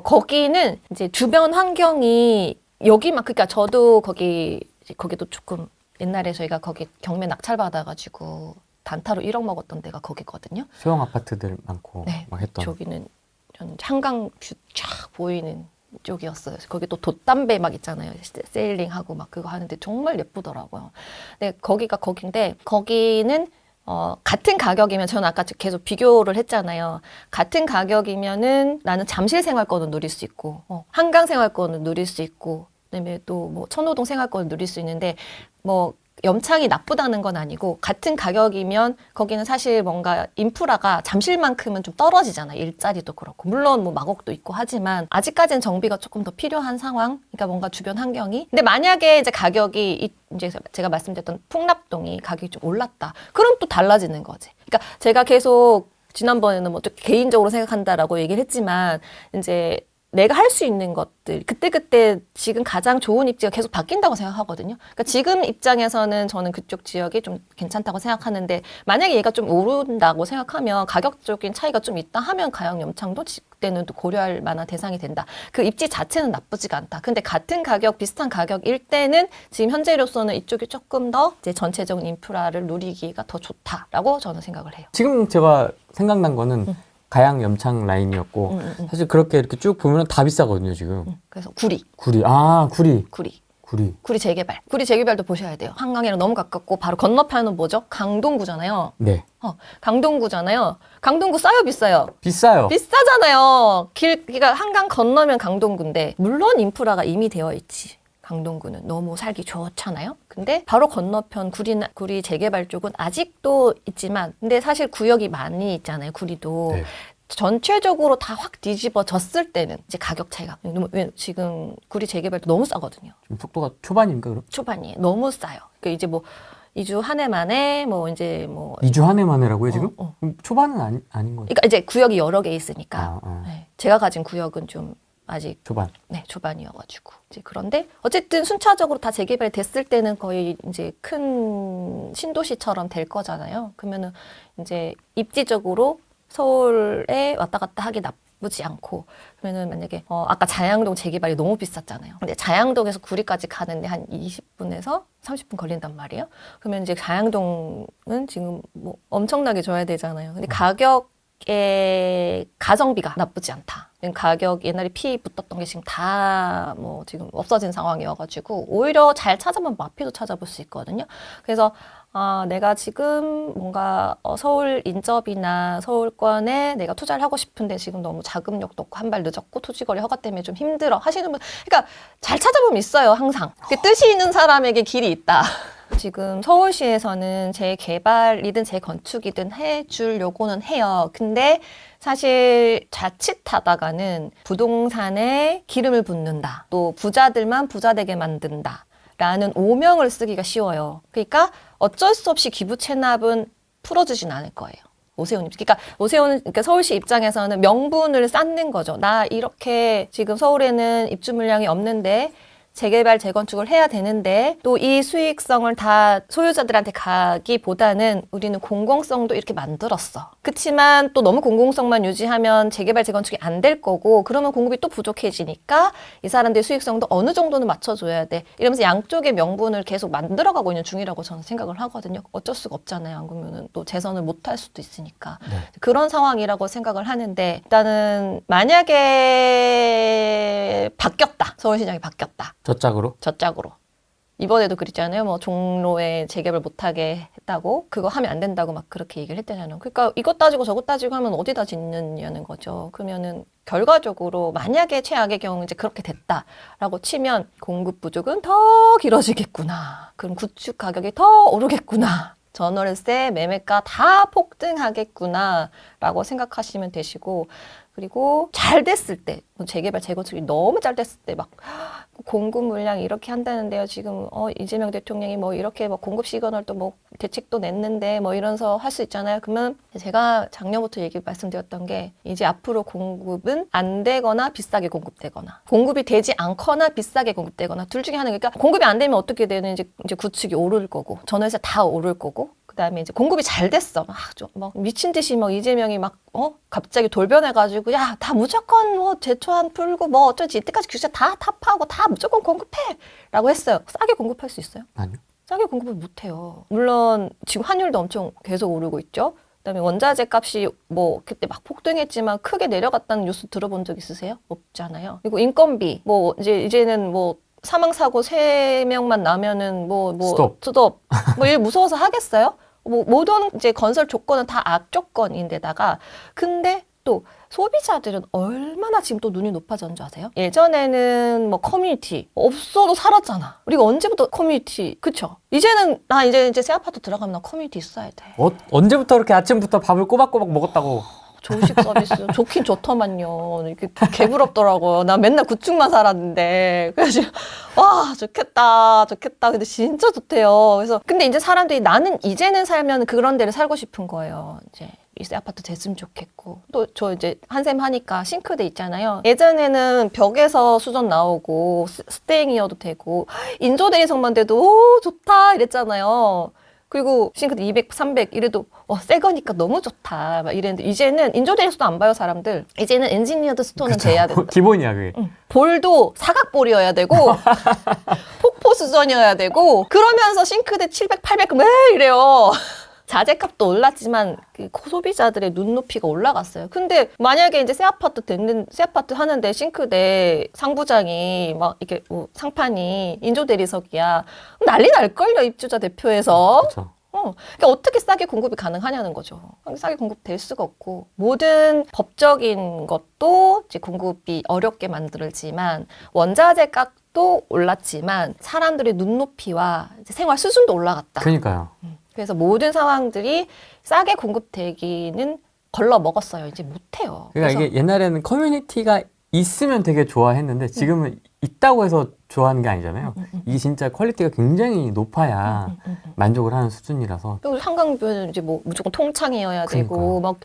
거기는 이제 주변 환경이 여기만 그러니까 저도 거기도 조금 옛날에 저희가 거기 경매 낙찰 받아가지고 단타로 1억 먹었던 데가 거기거든요. 소형 아파트들 많고 네, 막 했던. 저기는 전 한강 뷰 쫙 보이는 쪽이었어요. 거기 또 돛담배 막 있잖아요. 세일링하고 막 그거 하는데 정말 예쁘더라고요. 네, 거기가 거긴데 거기는 같은 가격이면 저는 아까 계속 비교를 했잖아요. 같은 가격이면은 나는 잠실 생활권을 누릴 수 있고 한강 생활권을 누릴 수 있고 그다음에 또 뭐 천호동 생활권을 누릴 수 있는데 뭐 염창이 나쁘다는 건 아니고 같은 가격이면 거기는 사실 뭔가 인프라가 잠실만큼은 좀 떨어지잖아요. 일자리도 그렇고 물론 뭐 마곡도 있고 하지만 아직까지는 정비가 조금 더 필요한 상황. 그러니까 뭔가 주변 환경이. 근데 만약에 이제 가격이 이제 제가 말씀드렸던 풍납동이 가격이 좀 올랐다. 그럼 또 달라지는 거지. 그러니까 제가 계속 지난번에는 뭐 좀 개인적으로 생각한다라고 얘기를 했지만 이제 내가 할 수 있는 것들 그때 지금 가장 좋은 입지가 계속 바뀐다고 생각하거든요. 그러니까 지금 입장에서는 저는 그쪽 지역이 좀 괜찮다고 생각하는데 만약에 얘가 좀 오른다고 생각하면 가격적인 차이가 좀 있다 하면 가양 염창도 그때는 또 고려할 만한 대상이 된다. 그 입지 자체는 나쁘지가 않다. 근데 같은 가격 비슷한 가격일 때는 지금 현재로서는 이쪽이 조금 더 이제 전체적인 인프라를 누리기가 더 좋다라고 저는 생각을 해요. 지금 제가 생각난 거는 가양 염창 라인이었고 사실 그렇게 이렇게 쭉 보면 다 비싸거든요 지금. 그래서 구리 재개발. 구리 재개발도 보셔야 돼요. 한강이랑 너무 가깝고 바로 건너편은 뭐죠? 강동구잖아요. 네. 강동구잖아요. 강동구 싸요, 비싸요? 비싸요. 비싸잖아요. 그러니까 한강 건너면 강동구인데 물론 인프라가 이미 되어 있지. 강동구는 너무 살기 좋잖아요. 근데 바로 건너편 구리 재개발 쪽은 아직도 있지만 근데 사실 구역이 많이 있잖아요. 구리도. 네. 전체적으로 다 확 뒤집어졌을 때는 이제 가격 차이가 지금 구리 재개발도 너무 싸거든요. 지금 속도가 초반인가 그럼? 초반이에요. 너무 싸요. 그러니까 이제 뭐 2주 한 해 만에 뭐 이제 뭐 2주 한 해 만에라고요 지금? 그럼 초반은 아닌 거죠? 그러니까 이제 구역이 여러 개 있으니까 아. 네. 제가 가진 구역은 좀 아직 초반. 네, 초반이어가지고 이제 그런데 어쨌든 순차적으로 다 재개발이 됐을 때는 거의 이제 큰 신도시처럼 될 거잖아요. 그러면은 이제 입지적으로 서울에 왔다 갔다 하기 나쁘지 않고 그러면은 만약에 아까 자양동 재개발이 너무 비쌌잖아요. 근데 자양동에서 구리까지 가는데 한 20분에서 30분 걸린단 말이에요. 그러면 이제 자양동은 지금 뭐 엄청나게 줘야 되잖아요. 근데 가성비가 나쁘지 않다. 가격 옛날에 피 붙었던 게 지금 다 뭐 지금 없어진 상황이어가지고 오히려 잘 찾아보면 마피도 찾아볼 수 있거든요. 그래서 내가 지금 뭔가 서울 인접이나 서울권에 내가 투자를 하고 싶은데 지금 너무 자금력도 없고 한 발 늦었고 토지거래 허가 때문에 좀 힘들어 하시는 분, 그러니까 잘 찾아보면 있어요 항상. 뜻이 있는 사람에게 길이 있다. 지금 서울시에서는 재개발이든 재건축이든 해주려고는 해요. 근데 사실 자칫하다가는 부동산에 기름을 붓는다. 또 부자들만 부자 되게 만든다. 라는 오명을 쓰기가 쉬워요. 그러니까 어쩔 수 없이 기부 체납은 풀어주진 않을 거예요. 오세훈님. 그러니까 오세훈은 그러니까 서울시 입장에서는 명분을 쌓는 거죠. 나 이렇게 지금 서울에는 입주 물량이 없는데 재개발, 재건축을 해야 되는데 또 이 수익성을 다 소유자들한테 가기보다는 우리는 공공성도 이렇게 만들었어. 그렇지만 또 너무 공공성만 유지하면 재개발, 재건축이 안 될 거고 그러면 공급이 또 부족해지니까 이 사람들의 수익성도 어느 정도는 맞춰줘야 돼. 이러면서 양쪽의 명분을 계속 만들어가고 있는 중이라고 저는 생각을 하거든요. 어쩔 수가 없잖아요. 안 그러면 또 재선을 못 할 수도 있으니까. 네. 그런 상황이라고 생각을 하는데 일단은 만약에 바뀌었다. 서울시장이 바뀌었다. 저짝으로? 저짝으로. 이번에도 그랬잖아요. 뭐 종로에 재개발 못하게 했다고 그거 하면 안 된다고 막 그렇게 얘기를 했대잖아요. 그러니까 이것 따지고 저것 따지고 하면 어디다 짓느냐는 거죠. 그러면은 결과적으로 만약에 최악의 경우 이제 그렇게 됐다라고 치면 공급 부족은 더 길어지겠구나. 그럼 구축 가격이 더 오르겠구나. 전월세, 매매가 다 폭등하겠구나 라고 생각하시면 되시고 그리고 잘 됐을 때 재개발, 재건축이 너무 잘 됐을 때 막 공급 물량 이렇게 한다는데요. 지금 이재명 대통령이 뭐 이렇게 뭐 공급 시그널 또 뭐 대책도 냈는데 뭐 이러면서 할 수 있잖아요. 그러면 제가 작년부터 말씀드렸던 게 이제 앞으로 공급은 안 되거나 비싸게 공급되거나 공급이 되지 않거나 비싸게 공급되거나 둘 중에 하나. 그러니까 공급이 안 되면 어떻게 되는 이제 구축이 오를 거고 전월세 다 오를 거고 그다음에 이제 공급이 잘 됐어. 막 미친 듯이 막 이재명이 막 갑자기 돌변해가지고 야 다 무조건 뭐 제초안 풀고 뭐 어쩌지 이때까지 규제 다 타파하고 다 무조건 공급해라고 했어요. 싸게 공급할 수 있어요? 아니요. 싸게 공급을 못해요. 물론 지금 환율도 엄청 계속 오르고 있죠. 그다음에 원자재 값이 뭐 그때 막 폭등했지만 크게 내려갔다는 뉴스 들어본 적 있으세요? 없잖아요. 그리고 인건비 뭐 이제는 뭐 사망 사고 3명만 나면은 스톱 뭐 일 무서워서 하겠어요? 뭐 모든 이제 건설 조건은 다 악조건인데다가 근데 또 소비자들은 얼마나 지금 또 눈이 높아졌는 줄 아세요? 예전에는 뭐 커뮤니티 없어도 살았잖아. 우리가 언제부터 커뮤니티 그쵸? 이제는 나 이제 새 아파트 들어가면 나 커뮤니티 있어야 돼. 언제부터 그렇게 아침부터 밥을 꼬박꼬박 먹었다고? 조식 서비스 좋긴 좋더만요. 이렇게 개부럽더라고요. 나 맨날 구축만 살았는데 그래서 와 좋겠다. 근데 진짜 좋대요. 그래서 근데 이제 사람들이 나는 이제는 살면 그런 데를 살고 싶은 거예요. 이제 이 아파트 됐으면 좋겠고 또 저 이제 한샘 하니까 싱크대 있잖아요. 예전에는 벽에서 수전 나오고 스테잉이어도 되고 인조대리석만 돼도 오 좋다 이랬잖아요. 그리고 싱크대 200, 300 이래도 새 거니까 너무 좋다 막 이랬는데 이제는 인조대리석도 안 봐요 사람들. 이제는 엔지니어드 스톤은 그쵸. 돼야 된다. 기본이야 그게. 볼도 사각볼이어야 되고 폭포 수전이어야 되고 그러면서 싱크대 700, 800 왜 이래요. 자재값도 올랐지만 그 소비자들의 눈높이가 올라갔어요. 근데 만약에 이제 새 아파트 하는데 싱크대 상부장이 막 이렇게 상판이 인조대리석이야. 난리 날걸요 입주자 대표에서. 그쵸. 그러니까 어떻게 싸게 공급이 가능하냐는 거죠. 싸게 공급될 수가 없고 모든 법적인 것도 이제 공급이 어렵게 만들지만 원자재 값도 올랐지만 사람들의 눈높이와 이제 생활 수준도 올라갔다. 그러니까요. 그래서 모든 상황들이 싸게 공급되기는 걸러 먹었어요. 이제 못해요. 그러니까 이게 옛날에는 커뮤니티가 있으면 되게 좋아했는데 지금은 있다고 해서 좋아하는 게 아니잖아요. 이게 진짜 퀄리티가 굉장히 높아야 만족을 하는 수준이라서. 그리고 한강뷰는 이제 뭐 무조건 통창이어야 되고 막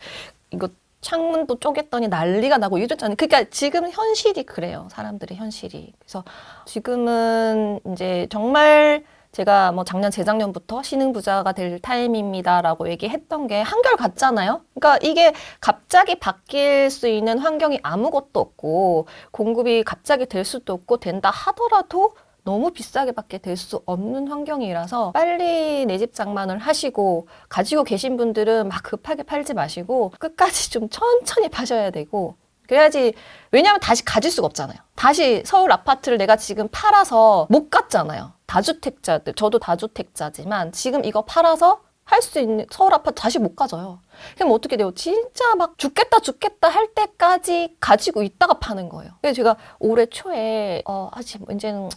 이거 창문도 쪼갰더니 난리가 나고 이랬잖아요. 그러니까 지금 현실이 그래요. 사람들의 현실이. 그래서 지금은 이제 정말 제가 뭐 작년, 재작년부터 신흥부자가 될 타임입니다라고 얘기했던 게 한결 같잖아요. 그러니까 이게 갑자기 바뀔 수 있는 환경이 아무것도 없고 공급이 갑자기 될 수도 없고 된다 하더라도 너무 비싸게밖에 될 수 없는 환경이라서 빨리 내 집 장만을 하시고 가지고 계신 분들은 막 급하게 팔지 마시고 끝까지 좀 천천히 파셔야 되고 그래야지. 왜냐하면 다시 가질 수가 없잖아요. 다시 서울 아파트를 내가 지금 팔아서 못 갔잖아요. 다주택자들, 저도 다주택자지만 지금 이거 팔아서 할 수 있는 서울 아파트 다시 못 가져요. 그럼 어떻게 돼요? 진짜 막 죽겠다 할 때까지 가지고 있다가 파는 거예요. 그래서 제가 올해 초에 아직 이제는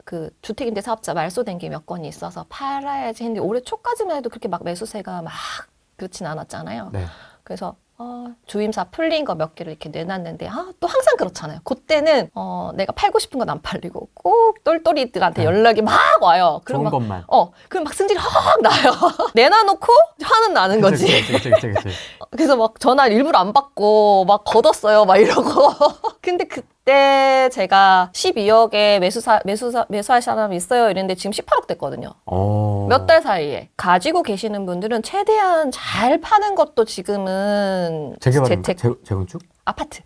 그 주택임대 사업자 말소된 게 몇 건이 있어서 팔아야지 했는데 올해 초까지만 해도 그렇게 막 매수세가 막 그렇진 않았잖아요. 네. 그래서 주임사 풀린 거 몇 개를 이렇게 내놨는데 또 항상 그렇잖아요. 그때는 내가 팔고 싶은 건 안 팔리고 꼭 똘똘이들한테 연락이 막 와요. 좋은 막, 것만. 그럼 막 승질이 확 나요. 내놔놓고 화는 나는 거지. 그치. 그래서 막 전화 일부러 안 받고 막 걷었어요. 막 이러고. 근데 그때 제가 12억에 매수할 사람이 있어요. 이랬는데 지금 18억 됐거든요. 몇 달 사이에. 가지고 계시는 분들은 최대한 잘 파는 것도 지금은 재개발인가? 재건축? 아파트.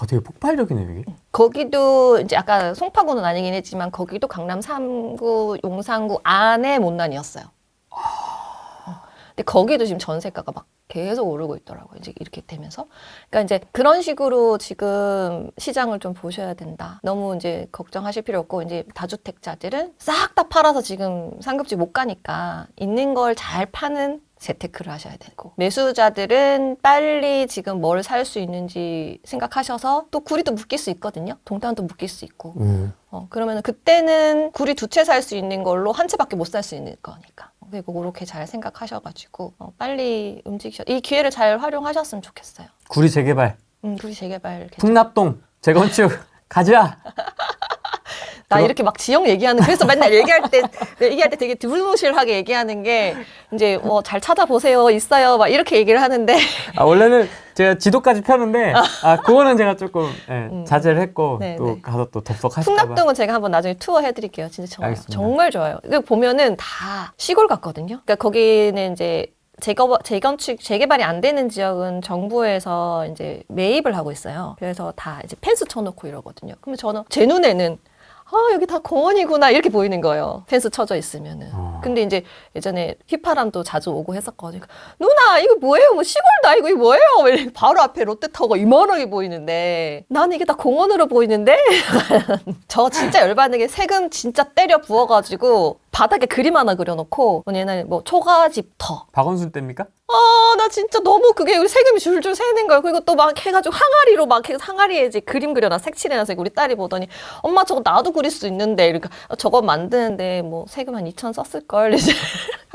되게 폭발적이네요, 이게. 거기도 이제 아까 송파구는 아니긴 했지만 거기도 강남 3구, 용산구 안에 못난이었어요. 근데 거기도 지금 전세가가 막 계속 오르고 있더라고요. 이제 이렇게 되면서. 그러니까 이제 그런 식으로 지금 시장을 좀 보셔야 된다. 너무 이제 걱정하실 필요 없고, 이제 다주택자들은 싹 다 팔아서 지금 상급지 못 가니까 있는 걸 잘 파는 재테크를 하셔야 되고, 매수자들은 빨리 지금 뭘 살 수 있는지 생각하셔서 또 구리도 묶일 수 있거든요. 동탄도 묶일 수 있고. 그러면 그때는 구리 두 채 살 수 있는 걸로 한 채밖에 못 살 수 있는 거니까. 그리고 그렇게 잘 생각하셔가지고 빨리 이 기회를 잘 활용하셨으면 좋겠어요. 구리 재개발. 구리 재개발. 풍납동 재건축 가자. 나 이렇게 막 지역 얘기하는, 그래서 맨날 얘기할 때 되게 두루뭉실하게 얘기하는 게, 이제 잘 찾아보세요, 있어요, 막 이렇게 얘기를 하는데. 원래는 제가 지도까지 펴는데, 그거는 제가 조금 자제를 했고, 네, 또 네. 가서 또 덥석하실까봐. 풍납동은 제가 한번 나중에 투어 해드릴게요. 진짜 좋아요. 알겠습니다. 정말 좋아요. 이거 보면은 다 시골 같거든요. 그러니까 거기는 이제 재건축, 재개발이 안 되는 지역은 정부에서 이제 매입을 하고 있어요. 그래서 다 이제 펜스 쳐놓고 이러거든요. 그러면 제 눈에는 여기 다 공원이구나 이렇게 보이는 거예요. 펜스 쳐져 있으면은. 근데 이제 예전에 휘파람도 자주 오고 했었거든요. 누나 이거 뭐예요? 뭐 시골도 아니고 이거 뭐예요? 왜 바로 앞에 롯데타워가 이만하게 보이는데 나는 이게 다 공원으로 보이는데? 저 진짜 열받는 게 세금 진짜 때려 부어가지고 바닥에 그림 하나 그려놓고 옛날에 뭐 초가집터. 박원순 때입니까? 나 진짜 너무 그게 우리 세금이 줄줄 새는 거예요. 그리고 또 막 해가지고 항아리로 막 해서 항아리에 이제 그림 그려놔 색칠해놔서 우리 딸이 보더니 엄마 저거 나도 그릴 수 있는데 그러니까 저거 만드는데 뭐 세금 한 2천 썼을걸 이제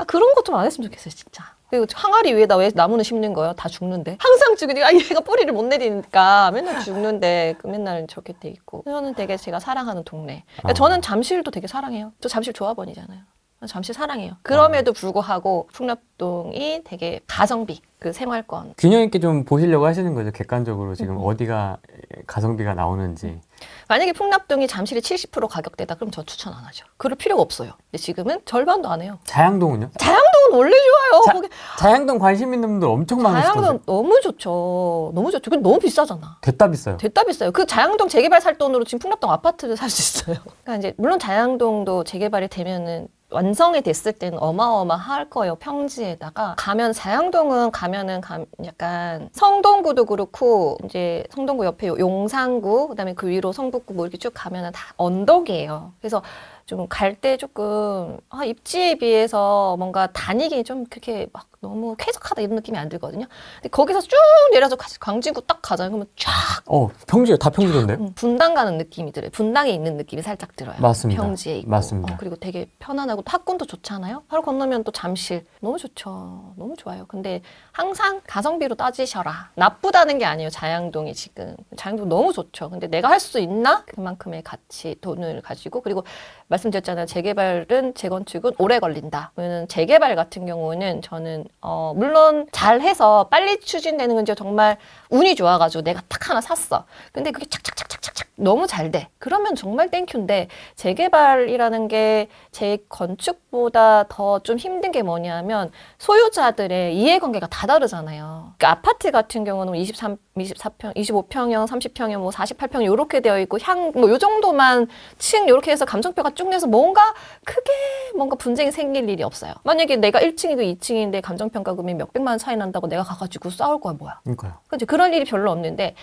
그런 것 좀 안 했으면 좋겠어요 진짜. 그리고 항아리 위에다 왜 나무는 심는 거예요? 다 죽는데. 항상 죽으니까 얘가 뿌리를 못 내리니까 맨날 죽는데 맨날 저렇게 돼 있고. 저는 되게 제가 사랑하는 동네. 그러니까 저는 잠실도 되게 사랑해요. 저 잠실 조합원이잖아요. 잠실 사랑해요. 그럼에도 불구하고 풍납동이 되게 가성비, 그 생활권. 균형 있게 좀 보시려고 하시는 거죠. 객관적으로 지금 어디가 가성비가 나오는지. 만약에 풍납동이 잠실이 70% 가격대다 그럼 저 추천 안 하죠. 그럴 필요가 없어요. 근데 지금은 절반도 안 해요. 자양동은요? 자양동은 원래 좋아요. 자양동 관심 있는 분들 엄청 많으시던데. 자양동 너무 좋죠. 너무 좋죠. 근데 너무 비싸잖아. 됐다 비싸요. 됐다 비싸요. 그 자양동 재개발 살 돈으로 지금 풍납동 아파트를 살 수 있어요. 그러니까 이제 물론 자양동도 재개발이 되면은 완성이 됐을 때는 어마어마할 거예요. 평지에다가 자양동은 약간 성동구도 그렇고 이제 성동구 옆에 용산구 그다음에 그 위로 성북구 뭐 이렇게 쭉 가면은 다 언덕이에요. 그래서 좀 갈 때 조금 입지에 비해서 뭔가 다니기 좀 그렇게 막 너무 쾌적하다 이런 느낌이 안 들거든요. 근데 거기서 쭉 내려서 광진구 딱 가잖아요. 그러면 쫙 평지에 다 평지던데요? 분당 가는 느낌이 들어요. 분당에 있는 느낌이 살짝 들어요. 맞습니다. 평지에 있고. 맞습니다. 그리고 되게 편안하고 학군도 좋잖아요. 바로 건너면 또 잠실. 너무 좋죠. 너무 좋아요. 근데 항상 가성비로 따지셔라. 나쁘다는 게 아니에요. 자양동이 지금. 자양동 너무 좋죠. 근데 내가 할 수 있나? 그만큼의 가치, 돈을 가지고. 그리고 말씀드렸잖아요. 재건축은 오래 걸린다. 왜냐면 재개발 같은 경우는 저는 물론 잘해서 빨리 추진되는 건 이제 정말 운이 좋아가지고 내가 딱 하나 샀어. 근데 그게 착착착착착 너무 잘 돼. 그러면 정말 땡큐인데 재개발이라는 게 재건축보다 더 좀 힘든 게 뭐냐면 소유자들의 이해관계가 다 다르잖아요. 그러니까 아파트 같은 경우는 24평, 25평형, 30평형, 뭐 48평 이렇게 되어 있고 뭐 요 정도만 층 이렇게 해서 감정표가 쭉 내서 뭔가 크게 뭔가 분쟁이 생길 일이 없어요. 만약에 내가 1층이고 2층인데 감정평가금이 몇백만 원 차이 난다고 내가 가가지고 싸울 거야 뭐야. 그러니까요. 그렇죠. 그런 일이 별로 없는데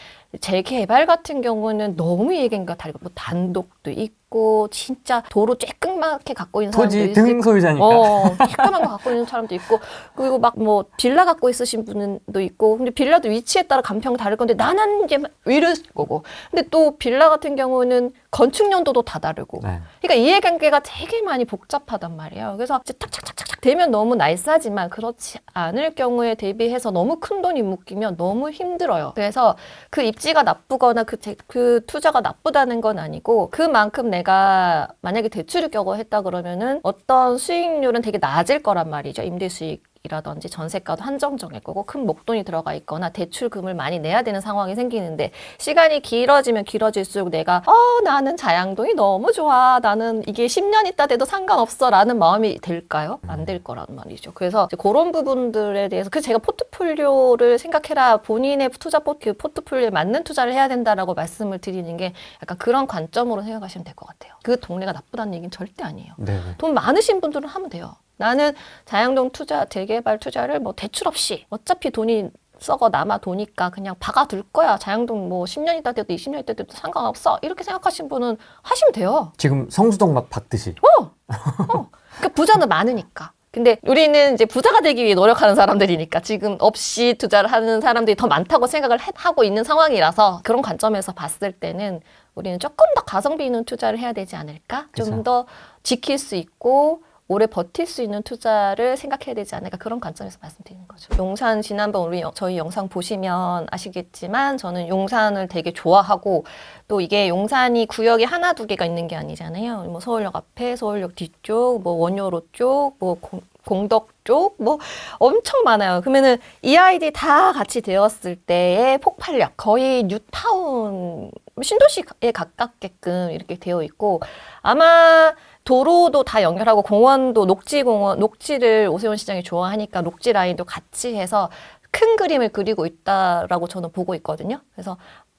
재개발 같은 경우는 너무 이해관계가 다르고 뭐 단독도 있고 있고 진짜 도로 쬐끔맣게 갖고 있는 사람도 토지 있을 등 소유자니까. 쬐끔한 거 갖고 있는 사람도 있고 그리고 막 뭐 빌라 갖고 있으신 분도 있고 근데 빌라도 위치에 따라 감평 다를 건데 나는 이제 이럴 거고 근데 또 빌라 같은 경우는 건축 연도도 다 다르고 네. 그러니까 이해관계가 되게 많이 복잡하단 말이에요. 그래서 이제 탁탁탁탁 되면 너무 날싸지만 그렇지 않을 경우에 대비해서 너무 큰 돈이 묶이면 너무 힘들어요. 그래서 그 입지가 나쁘거나 그 투자가 나쁘다는 건 아니고 그만큼 내가 만약에 대출을 껴고 했다 그러면은 어떤 수익률은 되게 낮을 거란 말이죠. 임대 수익. 이라든지 전세가도 한정적일 거고 큰 목돈이 들어가 있거나 대출금을 많이 내야 되는 상황이 생기는데 시간이 길어지면 길어질수록 내가 나는 자양동이 너무 좋아 나는 이게 10년 있다 돼도 상관없어 라는 마음이 들까요? 안 될 거란 말이죠. 그래서 이제 그런 부분들에 대해서 그래서 제가 포트폴리오를 생각해라 본인의 투자 포트폴리오에 맞는 투자를 해야 된다라고 말씀을 드리는 게 약간 그런 관점으로 생각하시면 될 것 같아요. 그 동네가 나쁘다는 얘기는 절대 아니에요. 네. 돈 많으신 분들은 하면 돼요. 나는 자양동 투자, 재개발 투자를 뭐 대출 없이 어차피 돈이 썩어 남아 도니까 그냥 박아둘 거야. 자양동 뭐 10년 있다 돼도 20년 있다 돼도 상관없어. 이렇게 생각하신 분은 하시면 돼요. 지금 성수동 막 박듯이. 그러니까 부자는 많으니까. 근데 우리는 이제 부자가 되기 위해 노력하는 사람들이니까 지금 없이 투자를 하는 사람들이 더 많다고 생각을 하고 있는 상황이라서 그런 관점에서 봤을 때는 우리는 조금 더 가성비 있는 투자를 해야 되지 않을까? 좀 더 지킬 수 있고 오래 버틸 수 있는 투자를 생각해야 되지 않을까 그런 관점에서 말씀드리는 거죠. 용산 지난번 저희 영상 보시면 아시겠지만 저는 용산을 되게 좋아하고 또 이게 용산이 구역이 하나 두 개가 있는 게 아니잖아요. 뭐 서울역 앞에, 서울역 뒤쪽, 뭐 원효로 쪽, 뭐 공덕 쪽, 뭐 엄청 많아요. 그러면은 이 아이들이 다 같이 되었을 때의 폭발력 거의 뉴타운 신도시에 가깝게끔 이렇게 되어 있고 아마 도로도 다 연결하고 공원도 녹지를 오세훈 시장이 좋아하니까 녹지 라인도 같이 해서 큰 그림을 그리고 있다라고 저는 보고 있거든요. 그래서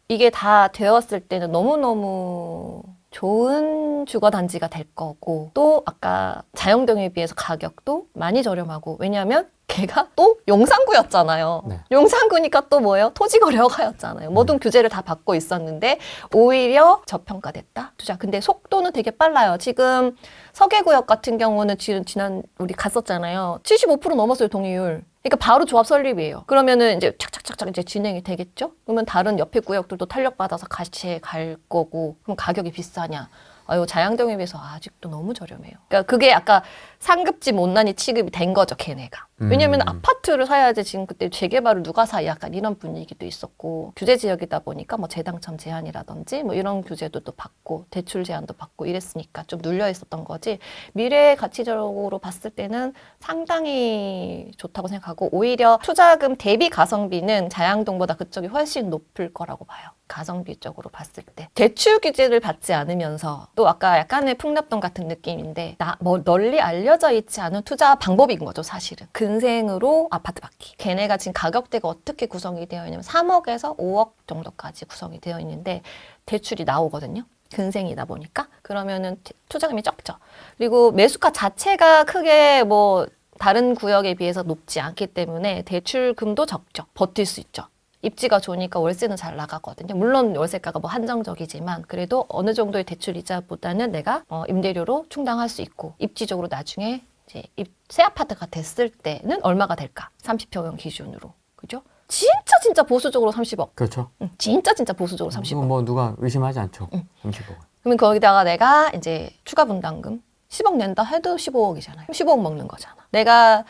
이게 다 되었을 때는 너무너무 좋은 주거단지가 될 거고 또 아까 자영동에 비해서 가격도 많이 저렴하고 왜냐하면 걔가 또 용산구였잖아요. 네. 용산구니까 또 뭐예요? 토지거래허가였잖아요. 모든 규제를 다 받고 있었는데 오히려 저평가됐다. 투자. 근데 속도는 되게 빨라요. 지금 서계구역 같은 경우는 지난 우리 갔었잖아요. 75% 넘었어요, 동의율. 그러니까 바로 조합 설립이에요. 그러면은 이제 착착착착 이제 진행이 되겠죠? 그러면 다른 옆에 구역들도 탄력받아서 같이 갈 거고 그럼 가격이 비싸냐? 아유, 자양동에 비해서 아직도 너무 저렴해요. 그러니까 그게 아까 상급지 못난이 취급이 된 거죠, 걔네가. 왜냐면 아파트를 사야지 지금 그때 재개발을 누가 사? 약간 이런 분위기도 있었고 규제 지역이다 보니까 뭐 재당첨 제한이라든지 뭐 이런 규제도 또 받고 대출 제한도 받고 이랬으니까 좀 눌려 있었던 거지. 미래 가치적으로 봤을 때는 상당히 좋다고 생각하고 오히려 투자금 대비 가성비는 자양동보다 그쪽이 훨씬 높을 거라고 봐요. 가성비적으로 봤을 때 대출 규제를 받지 않으면서 또 아까 약간의 풍납동 같은 느낌인데 뭐 널리 알려져 있지 않은 투자 방법인 거죠 사실은. 근생으로 아파트 받기. 걔네가 지금 가격대가 어떻게 구성이 되어 있냐면 3억에서 5억 정도까지 구성이 되어 있는데 대출이 나오거든요. 근생이다 보니까 그러면은 투자금이 적죠. 그리고 매수가 자체가 크게 뭐 다른 구역에 비해서 높지 않기 때문에 대출금도 적죠. 버틸 수 있죠. 입지가 좋으니까 월세는 잘 나가거든요. 물론 월세가가 뭐 한정적이지만 그래도 어느 정도의 대출 이자보다는 내가 임대료로 충당할 수 있고 입지적으로 나중에 이제 새 아파트가 됐을 때는 얼마가 될까? 30평형 기준으로. 그죠? 진짜 보수적으로 30억. 그렇죠. 응, 진짜 보수적으로 30억. 뭐 누가 의심하지 않죠. 30억. 그러면 거기다가 내가 이제 추가 분담금 10억 낸다 해도 15억이잖아요. 15억 먹는 거잖아. 내가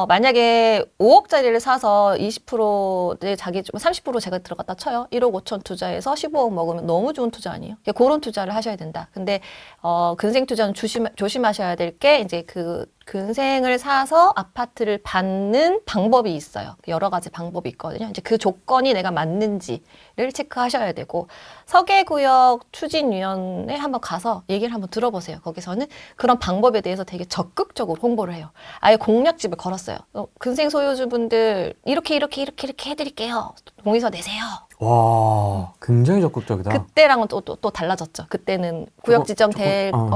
만약에 5억짜리를 사서 20%에 30% 제가 들어갔다 쳐요. 1억 5천 투자해서 15억 먹으면 너무 좋은 투자 아니에요? 그런 투자를 하셔야 된다. 근데 근생 투자는 조심하셔야 될 게 이제 그 근생을 사서 아파트를 받는 방법이 있어요. 여러 가지 방법이 있거든요. 이제 그 조건이 내가 맞는지를 체크하셔야 되고 서계구역 추진위원회 한번 가서 얘기를 한번 들어보세요. 거기서는 그런 방법에 대해서 되게 적극적으로 홍보를 해요. 아예 공략집을 걸었어요. 근생 소유주분들 이렇게 해드릴게요. 공유서 내세요. 와, 굉장히 적극적이다. 그때랑은 또 달라졌죠. 그때는 구역 지정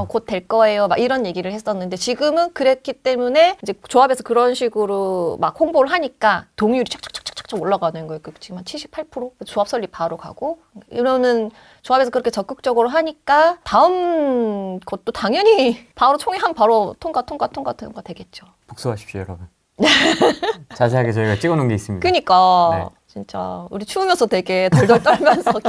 곧 될 거예요. 막 이런 얘기를 했었는데 지금은 그랬기 때문에 이제 조합에서 그런 식으로 막 홍보를 하니까 동의율이 착착착착착 올라가는 거예요. 지금 한 78%? 조합 설립 바로 가고 이러는 조합에서 그렇게 적극적으로 하니까 다음 것도 당연히 바로 총회하면 바로 통과 되겠죠. 복수하십시오, 여러분. 자세하게 저희가 찍어놓은 게 있습니다. 그니까 네. 진짜 우리 추우면서 되게 덜덜 떨면서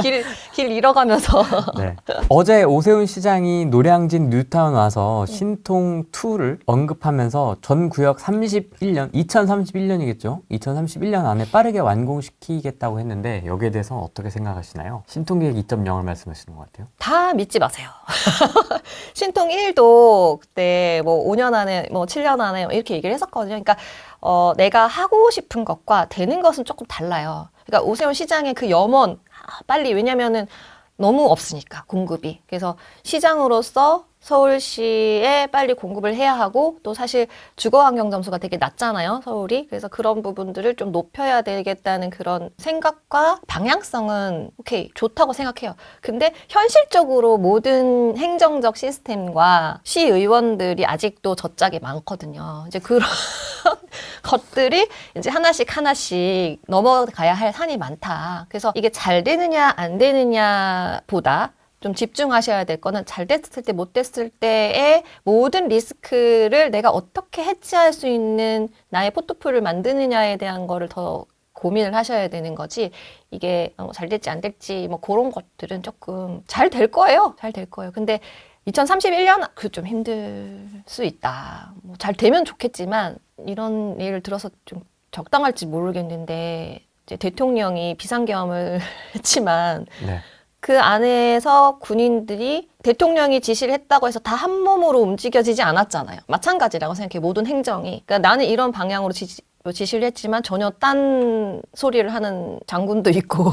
길 잃어가면서 네. 어제 오세훈 시장이 노량진 뉴타운 와서 신통2를 언급하면서 전 구역 2031년이겠죠? 2031년 안에 빠르게 완공시키겠다고 했는데 여기에 대해서 어떻게 생각하시나요? 신통계획 2.0을 말씀하시는 것 같아요. 다 믿지 마세요. 신통 1도 그때 뭐 5년 안에 뭐 7년 안에 이렇게 얘기를 했었거든요. 그러니까 내가 하고 싶은 것과 되는 것은 조금 달라요. 그러니까 오세훈 시장의 그 염원 빨리 왜냐면은 너무 없으니까 공급이. 그래서 시장으로서 서울시에 빨리 공급을 해야 하고 또 사실 주거환경 점수가 되게 낮잖아요, 서울이. 그래서 그런 부분들을 좀 높여야 되겠다는 그런 생각과 방향성은 오케이, 좋다고 생각해요. 근데 현실적으로 모든 행정적 시스템과 시의원들이 아직도 젖짝이 많거든요. 이제 그런 것들이 이제 하나씩 넘어가야 할 산이 많다. 그래서 이게 잘 되느냐 안 되느냐보다 좀 집중하셔야 될 거는 잘 됐을 때 못 됐을 때의 모든 리스크를 내가 어떻게 해지할 수 있는 나의 포트폴리오를 만드느냐에 대한 거를 더 고민을 하셔야 되는 거지. 이게 잘 될지 안 될지 뭐 그런 것들은 조금 잘 될 거예요. 잘 될 거예요. 근데 2031년 그 좀 힘들 수 있다. 뭐 잘 되면 좋겠지만 이런 예를 들어서 좀 적당할지 모르겠는데 이제 대통령이 비상계엄을 했지만 네. 그 안에서 군인들이 대통령이 지시를 했다고 해서 다 한 몸으로 움직여지지 않았잖아요. 마찬가지라고 생각해요. 모든 행정이. 그러니까 나는 이런 방향으로 지시를 했지만 전혀 딴 소리를 하는 장군도 있고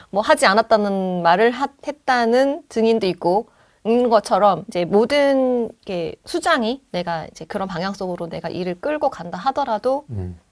뭐 하지 않았다는 말을 했다는 증인도 있고 인 것처럼 이제 모든 게 수장이 내가 이제 그런 방향성으로 내가 일을 끌고 간다 하더라도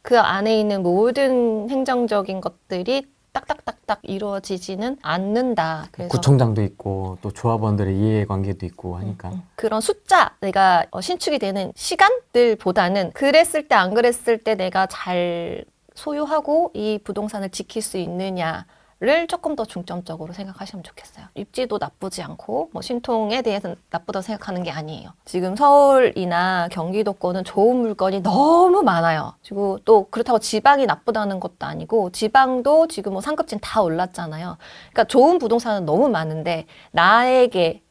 그 안에 있는 모든 행정적인 것들이 딱딱딱딱 이루어지지는 않는다. 그래서 구청장도 있고 또 조합원들의 이해관계도 있고 하니까 그런 숫자 내가 신축이 되는 시간들보다는 그랬을 때 안 그랬을 때 내가 잘 소유하고 이 부동산을 지킬 수 있느냐 를 조금 더 중점적으로 생각하시면 좋겠어요. 입지도 나쁘지 않고 뭐 신통에 대해서는 나쁘다고 생각하는 게 아니에요. 지금 서울이나 경기도권은 좋은 물건이 너무 많아요. 그리고 또 그렇다고 지방이 나쁘다는 것도 아니고 지방도 지금 뭐 상급진 다 올랐잖아요. 그러니까 좋은 부동산은 너무 많은데 나에게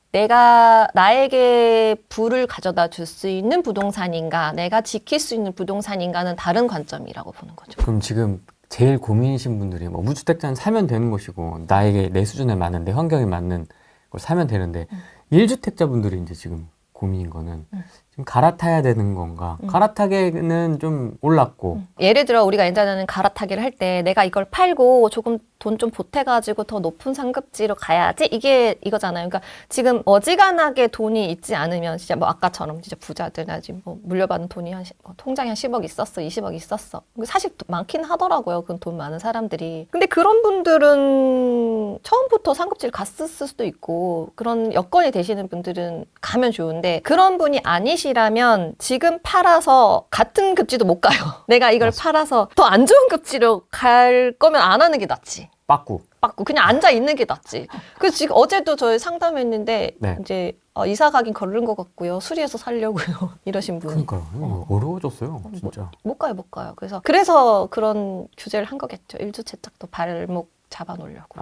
부를 가져다 줄 수 있는 부동산인가 내가 지킬 수 있는 부동산인가는 다른 관점이라고 보는 거죠. 그럼 지금 제일 고민이신 분들이 뭐 무주택자는 사면 되는 것이고 나에게 내 수준에 맞는 내 환경에 맞는 걸 사면 되는데 1주택자분들이 이제 지금 고민인 거는 지금 갈아타야 되는 건가? 갈아타기는 좀 올랐고 예를 들어 우리가 예전에는 갈아타기를 할 때 내가 이걸 팔고 조금 돈 좀 보태가지고 더 높은 상급지로 가야지 이거잖아요. 그러니까 지금 어지간하게 돈이 있지 않으면 진짜 뭐 아까처럼 진짜 부자들이나 지금 뭐 물려받은 돈이 통장에 한 10억 있었어, 20억 있었어. 사실 많긴 하더라고요. 그 돈 많은 사람들이. 근데 그런 분들은 처음부터 상급지를 갔을 수도 있고 그런 여건이 되시는 분들은 가면 좋은데 그런 분이 아니시라면 지금 팔아서 같은 급지도 못 가요. 내가 이걸 팔아서 더 안 좋은 급지로 갈 거면 안 하는 게 낫지. 빠꾸 그냥 앉아 있는 게 낫지. 그래서 지금 어제도 저희 상담했는데 네. 이제 이사 가긴 거른 것 같고요. 수리해서 살려고요. 이러신 분. 그러니까요. 어려워졌어요. 진짜. 못 가요. 그래서 그런 규제를 한 거겠죠. 일주채짝도 발목 잡아 놓으려고.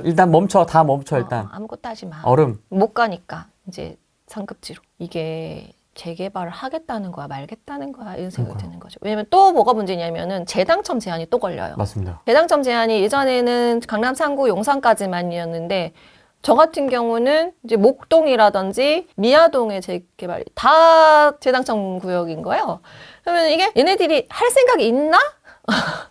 일단 멈춰. 다 멈춰 일단. 아무것도 하지 마. 얼음. 못 가니까 이제 상급지로. 이게 재개발을 하겠다는 거야 말겠다는 거야 이런 생각이 드는 거죠. 왜냐면 또 뭐가 문제냐면은 재당첨 제한이 또 걸려요. 맞습니다. 재당첨 제한이 예전에는 강남, 상구, 용산까지만이었는데 저 같은 경우는 이제 목동이라든지 미아동의 재개발이 다 재당첨 구역인 거예요. 그러면 이게 얘네들이 할 생각이 있나?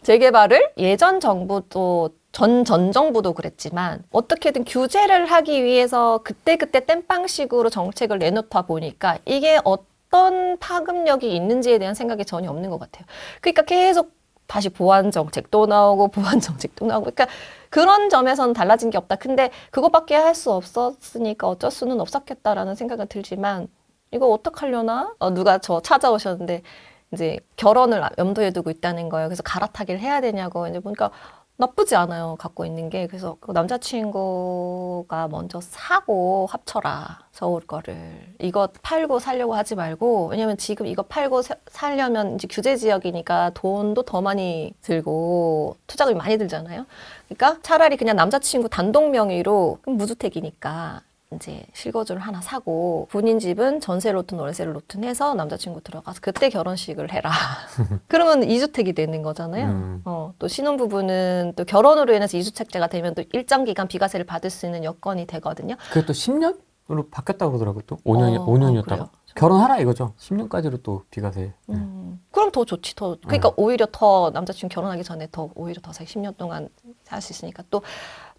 재개발을 예전 정부도 전 정부도 그랬지만 어떻게든 규제를 하기 위해서 그때그때 땜빵식으로 정책을 내놓다 보니까 이게 어떤 파급력이 있는지에 대한 생각이 전혀 없는 것 같아요. 그러니까 계속 다시 보완 정책도 나오고 보완 정책도 나오고 그러니까 그런 점에서는 달라진 게 없다. 근데 그것밖에 할 수 없었으니까 어쩔 수는 없었겠다라는 생각은 들지만 이거 어떡하려나? 누가 저 찾아오셨는데 이제 결혼을 염두에 두고 있다는 거예요. 그래서 갈아타기를 해야 되냐고 이제 보니까 나쁘지 않아요. 갖고 있는 게. 그래서 그 남자친구가 먼저 사고 합쳐라. 서울 거를. 이거 팔고 살려고 하지 말고 왜냐면 지금 이거 팔고 살려면 이제 규제 지역이니까 돈도 더 많이 들고 투자금이 많이 들잖아요. 그러니까 차라리 그냥 남자친구 단독 명의로 그럼 무주택이니까 이제 실거주를 하나 사고 본인 집은 전세 로튼 월세 로튼 해서 남자친구 들어가서 그때 결혼식을 해라. 그러면 이주택이 되는 거잖아요. 또 신혼부부는 또 결혼으로 인해서 이주택자가 되면 또 일정 기간 비과세를 받을 수 있는 여건이 되거든요. 그게 또 10년으로 바뀌었다고 그러더라고요. 또 5년이었다가 그래요? 결혼하라 이거죠. 10년까지로 또 비과세. 그럼 더 좋지. 그러니까 오히려 더 남자친구 결혼하기 전에 더 오히려 더 10년 동안 살 수 있으니까 또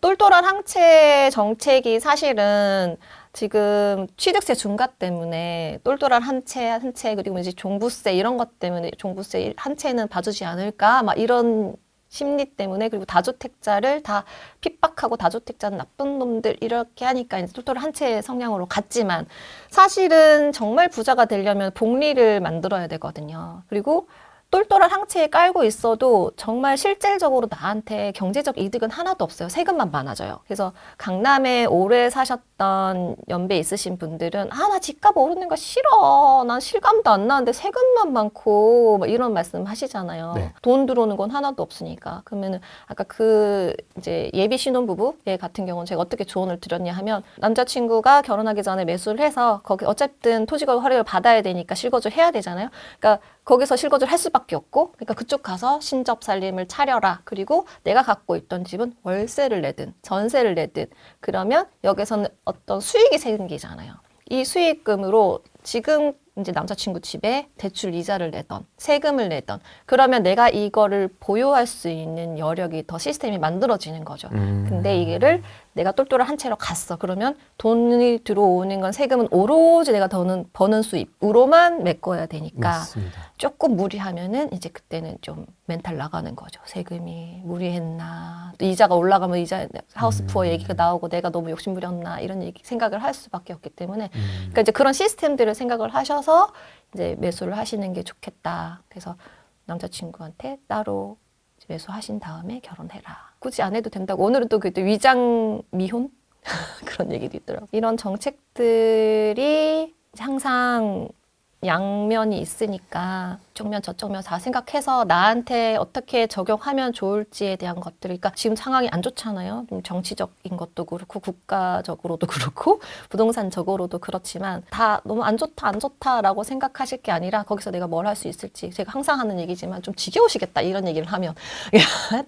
똘똘한 항체 정책이 사실은 지금 취득세 중과 때문에 똘똘한 한채 그리고 이제 종부세 이런 것 때문에 종부세 한채는 봐주지 않을까 막 이런 심리 때문에 그리고 다주택자를 다 핍박하고 다주택자는 나쁜 놈들 이렇게 하니까 이제 똘똘한 한채 성향으로 갔지만 사실은 정말 부자가 되려면 복리를 만들어야 되거든요. 그리고 똘똘한 항체에 깔고 있어도 정말 실질적으로 나한테 경제적 이득은 하나도 없어요. 세금만 많아져요. 그래서 강남에 오래 사셨던 연배 있으신 분들은 나 집값 오르는 거 싫어. 난 실감도 안 나는데 세금만 많고 뭐 이런 말씀 하시잖아요. 네. 돈 들어오는 건 하나도 없으니까. 그러면은 아까 이제 예비 신혼부부 같은 경우는 제가 어떻게 조언을 드렸냐 하면 남자친구가 결혼하기 전에 매수를 해서 거기 어쨌든 토지거래 허락을 받아야 되니까 실거주 해야 되잖아요. 그러니까 거기서 실거주를 할 수밖에 없고 그러니까 그쪽 가서 신접 살림을 차려라. 그리고 내가 갖고 있던 집은 월세를 내든 전세를 내든 그러면 여기서는 어떤 수익이 생기잖아요. 이 수익금으로 지금 이제 남자친구 집에 대출 이자를 내던 세금을 내던 그러면 내가 이거를 보유할 수 있는 여력이 더 시스템이 만들어지는 거죠. 근데 이거를 내가 똘똘한 한 채로 갔어. 그러면 돈이 들어오는 건 세금은 오로지 내가 버는 수입으로만 메꿔야 되니까 맞습니다. 조금 무리하면은 이제 그때는 좀 멘탈 나가는 거죠. 세금이 무리했나. 또 이자가 올라가면 이자 하우스 푸어 얘기가 나오고 내가 너무 욕심부렸나 이런 생각을 할 수밖에 없기 때문에 그러니까 이제 그런 시스템들을 생각을 하셔서 이제 매수를 하시는 게 좋겠다. 그래서 남자친구한테 따로 매수하신 다음에 결혼해라. 굳이 안 해도 된다고. 오늘은 또 그때 위장 미혼 그런 얘기도 있더라고요. 이런 정책들이 항상 양면이 있으니까 이쪽 면 저쪽 면 다 생각해서 나한테 어떻게 적용하면 좋을지에 대한 것들 그러니까 지금 상황이 안 좋잖아요. 좀 정치적인 것도 그렇고 국가적으로도 그렇고 부동산적으로도 그렇지만 다 너무 안 좋다라고 생각하실 게 아니라 거기서 내가 뭘 할 수 있을지 제가 항상 하는 얘기지만 좀 지겨우시겠다 이런 얘기를 하면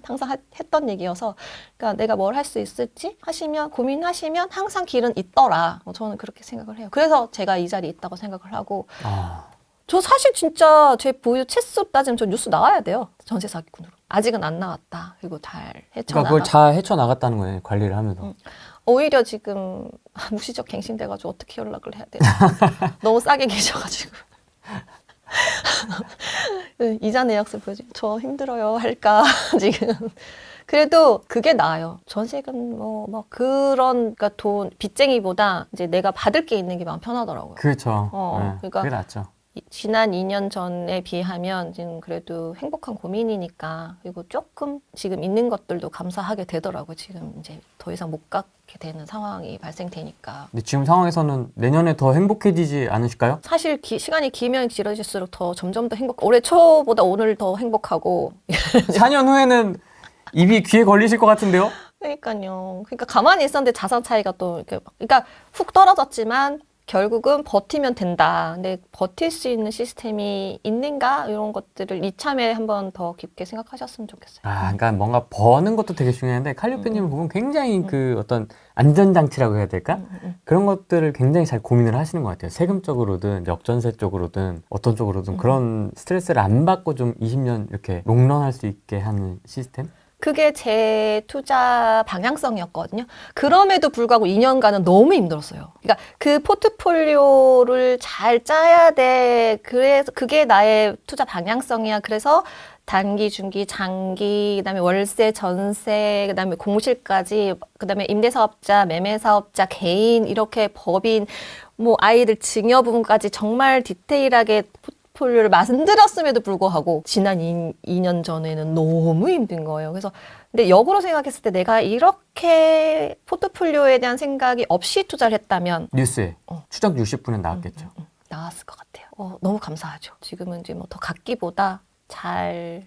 항상 했던 얘기여서 그러니까 내가 뭘 할 수 있을지 고민하시면 항상 길은 있더라. 저는 그렇게 생각을 해요. 그래서 제가 이 자리에 있다고 생각을 하고 저 사실 진짜 제 보유 채수 따지면 저 뉴스 나와야 돼요. 전세 사기꾼으로. 아직은 안 나왔다. 그리고 잘 헤쳐나가. 그러니까 그걸 잘 헤쳐나갔다는 거예요. 관리를 하면서. 오히려 지금 무시적 갱신돼가지고 어떻게 연락을 해야 되나. 너무 싸게 계셔가지고. 이자 내역서 보여주면 저 힘들어요 할까 지금. 그래도 그게 나아요. 전세금 그런 그러니까 돈 빚쟁이보다 이제 내가 받을 게 있는 게 마음 편하더라고요. 그렇죠. 그러니까 그게 낫죠. 지난 2년 전에 비하면 지금 그래도 행복한 고민이니까 그리고 조금 지금 있는 것들도 감사하게 되더라고요. 지금 이제 더 이상 못 갖게 되는 상황이 발생되니까. 근데 지금 상황에서는 내년에 더 행복해지지 않으실까요? 사실 시간이 길면 길어질수록 더 점점 더 올해 초보다 오늘 더 행복하고 4년 후에는 입이 귀에 걸리실 것 같은데요? 그러니까요. 그러니까 가만히 있었는데 자산 차이가 또 이렇게 그러니까 훅 떨어졌지만 결국은 버티면 된다. 근데 버틸 수 있는 시스템이 있는가 이런 것들을 이참에 한번 더 깊게 생각하셨으면 좋겠어요. 그러니까 뭔가 버는 것도 되게 중요한데 칼리오페님을 보면 굉장히 그 어떤 안전장치라고 해야 될까? 그런 것들을 굉장히 잘 고민을 하시는 것 같아요. 세금적으로든 역전세 쪽으로든 어떤 쪽으로든 그런 스트레스를 안 받고 좀 20년 이렇게 롱런할 수 있게 하는 시스템? 그게 제 투자 방향성이었거든요. 그럼에도 불구하고 2년간은 너무 힘들었어요. 그러니까 그 포트폴리오를 잘 짜야 돼. 그래서 그게 나의 투자 방향성이야. 그래서 단기, 중기, 장기, 그다음에 월세, 전세, 그다음에 공실까지, 그다음에 임대사업자, 매매사업자, 개인, 이렇게 법인, 뭐 아이들 증여부분까지 정말 디테일하게 포트폴리오를 만들었음에도 불구하고 지난 2년 전에는 너무 힘든 거예요. 그래서 근데 역으로 생각했을 때 내가 이렇게 포트폴리오에 대한 생각이 없이 투자를 했다면 뉴스에 추적 60분은 나왔겠죠. 나왔을 것 같아요. 너무 감사하죠. 지금은 이제 뭐 더 갖기보다 잘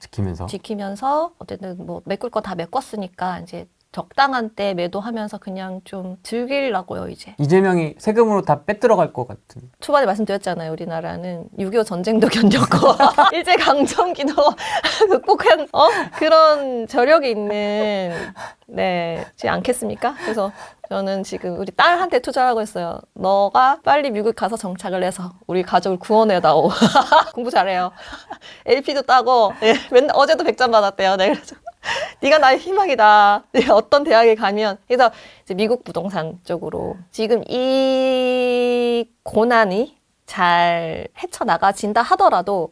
지키면서 어쨌든 뭐 메꿀 거 다 메꿨으니까 이제 적당한 때 매도하면서 그냥 좀 즐기려고요, 이제. 이재명이 세금으로 다 빼들어갈 것 같은. 초반에 말씀드렸잖아요. 우리나라는 6.25 전쟁도 견뎠고 일제강점기도 극복한 그런 저력이 있는 지 않겠습니까? 그래서 저는 지금 우리 딸한테 투자하고 있어요. 너가 빨리 미국 가서 정착을 해서 우리 가족을 구원해다오. 공부 잘해요. LP도 따고 맨날 어제도 100점 받았대요. 네, 그래서 네가 나의 희망이다. 어떤 대학에 가면. 그래서 이제 미국 부동산 쪽으로 지금 이 고난이 잘 헤쳐나가진다 하더라도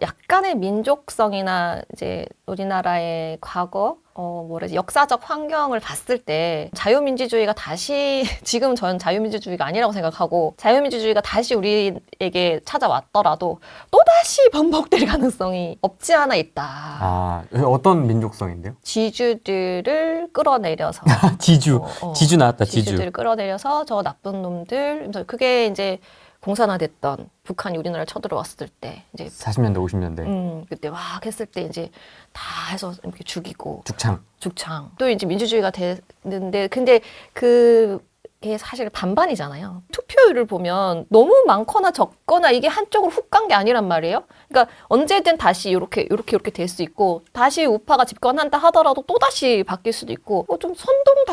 약간의 민족성이나 이제 우리나라의 과거 역사적 환경을 봤을 때 자유민주주의가 다시 지금 저는 자유민주주의가 아니라고 생각하고 자유민주주의가 다시 우리에게 찾아왔더라도 또다시 번복될 가능성이 없지 않아 있다. 아, 어떤 민족성인데요? 지주들을 끌어내려서 지주 나왔다. 지주들을 끌어내려서 저 나쁜 놈들 그게 이제 공산화됐던 북한이 우리나라를 쳐들어왔을 때 이제 40년대 50년대 그때 막 했을 때 이제 다 해서 이렇게 죽이고 죽창 또 이제 민주주의가 됐는데 근데 그게 사실 반반이잖아요. 투표율을 보면 너무 많거나 적거나 이게 한쪽으로 훅 간 게 아니란 말이에요. 그러니까 언제든 다시 이렇게 될 수 있고 다시 우파가 집권한다 하더라도 또 다시 바뀔 수도 있고 좀 선동을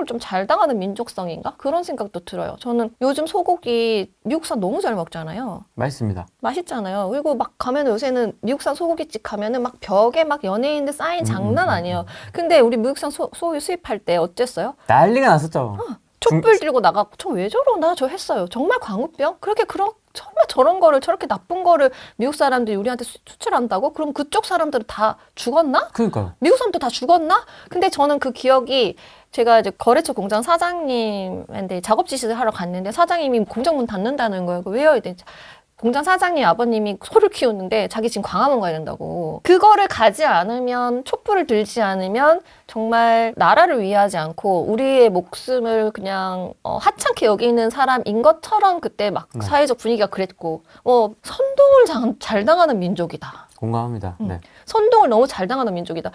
좀 잘 당하는 민족성인가 그런 생각도 들어요. 저는 요즘 소고기 미국산 너무 잘 먹잖아요. 맛있습니다. 맛있잖아요. 그리고 막 가면은 요새는 미국산 소고기집 가면은 막 벽에 막 연예인들 사인 장난 아니에요. 근데 우리 미국산 소유 수입할 때 어땠어요? 난리가 났었죠. 촛불 들고 나가고 저 왜 저러나 저 했어요. 정말 광우병? 정말 저런 거를 저렇게 나쁜 거를 미국 사람들이 우리한테 수출한다고? 그럼 그쪽 사람들은 다 죽었나? 그러니까요. 미국 사람도 다 죽었나? 근데 저는 그 기억이 제가 이제 거래처 공장 사장님한테 작업 지시를 하러 갔는데 사장님이 공장 문 닫는다는 거예요. 왜요? 공장 사장님 아버님이 소를 키우는데 자기 지금 광화문 가야 된다고. 그거를 가지 않으면 촛불을 들지 않으면 정말 나라를 위하지 않고 우리의 목숨을 그냥 하찮게 여기는 사람인 것처럼 그때 막 사회적 분위기가 그랬고 선동을 잘 당하는 민족이다. 공감합니다. 네. 선동을 너무 잘 당하는 민족이다.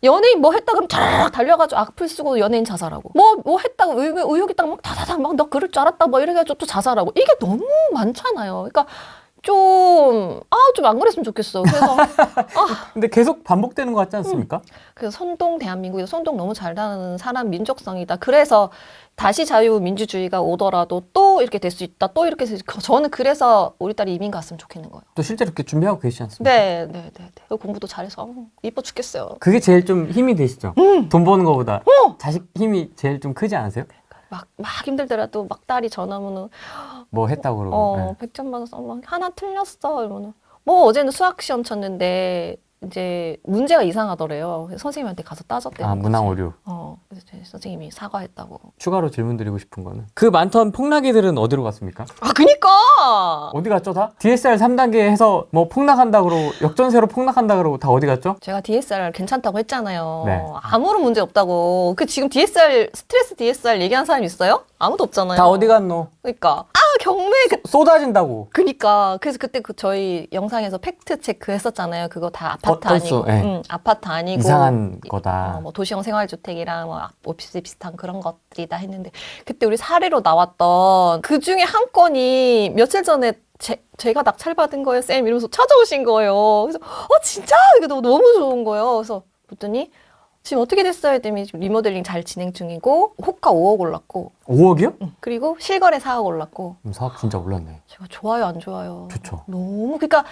연예인 뭐 했다 그러면 쫙 달려가지고 악플 쓰고 연예인 자살하고 뭐 했다고 의혹 있다고 막 다다닥 막 너 그럴 줄 알았다 뭐 이래가지고 또 자살하고 이게 너무 많잖아요. 그러니까 좀 안 그랬으면 좋겠어. 그래서 근데 계속 반복되는 것 같지 않습니까? 그래서 대한민국에서 선동 너무 잘 당하는 사람 민족성이다. 그래서 다시 자유민주주의가 오더라도 또 이렇게 될 수 있다. 또 이렇게 저는 그래서 우리 딸이 이민 갔으면 좋겠는 거예요. 또 실제로 그렇게 준비하고 계시지 않습니까? 네. 공부도 잘해서 이뻐 죽겠어요. 그게 제일 좀 힘이 되시죠? 돈 버는 것보다 자식 힘이 제일 좀 크지 않으세요? 막 힘들더라도 막 딸이 전화 오면 뭐 했다고 그러고 100점 받았어. 하나 틀렸어. 이러면 어제는 수학 시험 쳤는데 이제 문제가 이상하더래요. 그래서 선생님한테 가서 따졌대요. 문항 오류. 그래서 선생님이 사과했다고. 추가로 질문 드리고 싶은 거는 그 많던 폭락이들은 어디로 갔습니까? 그니까! 어디 갔죠 다? DSR 3단계 해서 뭐 폭락한다 그러고 역전세로 폭락한다 그러고 다 어디 갔죠? 제가 DSR 괜찮다고 했잖아요. 네. 아무런 문제 없다고. 지금 스트레스 DSR 얘기한 사람 있어요? 아무도 없잖아요. 다 어디 갔노? 그니까. 경매 쏟아진다고. 그니까. 그래서 그때 저희 영상에서 팩트 체크 했었잖아요. 그거 다 아파트 아니고. 네. 아파트 아니고. 이상한 거다. 도시형 생활주택이랑 오피스 비슷한 그런 것들이다 했는데 그때 우리 사례로 나왔던 그 중에 한 건이 며칠 전에 제가 낙찰받은 거예요, 쌤. 이러면서 찾아오신 거예요. 그래서 진짜? 이게 너무 좋은 거예요. 그래서 봤더니 지금 어떻게 됐어요? 했더니 지금 리모델링 잘 진행 중이고 호가 5억 올랐고 5억이요? 그리고 실거래 4억 올랐고 4억 진짜 올랐네. 제가 좋아요 안 좋아요? 좋죠. 너무 그러니까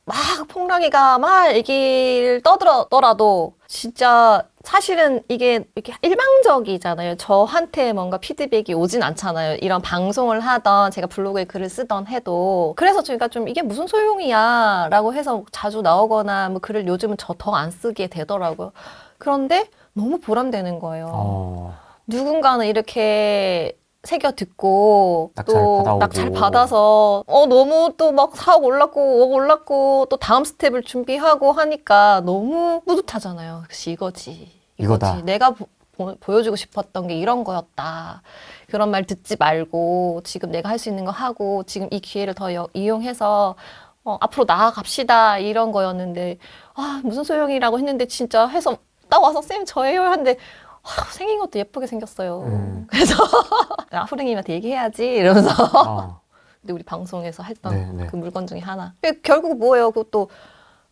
막 폭락이가 막 얘기를 떠들었더라도 진짜 사실은 이게 이렇게 일방적이잖아요. 저한테 뭔가 피드백이 오진 않잖아요. 이런 방송을 하던 제가 블로그에 글을 쓰던 해도. 그래서 저희가 좀 이게 무슨 소용이야 라고 해서 자주 나오거나 뭐 글을 요즘은 저 더 안 쓰게 되더라고요. 그런데 너무 보람되는 거예요. 누군가는 이렇게 새겨 듣고 낙찰 또 받아오고. 낙찰 받아서 너무 또 막 4억 올랐고 5억 올랐고 또 다음 스텝을 준비하고 하니까 너무 뿌듯하잖아요. 역시 이거지. 이거다. 내가 보여주고 싶었던 게 이런 거였다. 그런 말 듣지 말고 지금 내가 할 수 있는 거 하고 지금 이 기회를 더 이용해서 앞으로 나아갑시다 이런 거였는데 무슨 소용이라고 했는데 진짜 해서 딱 와서 쌤 저예요 하는데 생긴 것도 예쁘게 생겼어요. 그래서 후랭님한테 얘기해야지 이러면서 근데 우리 방송에서 했던 네. 그 물건 중에 하나. 결국 뭐예요? 그것도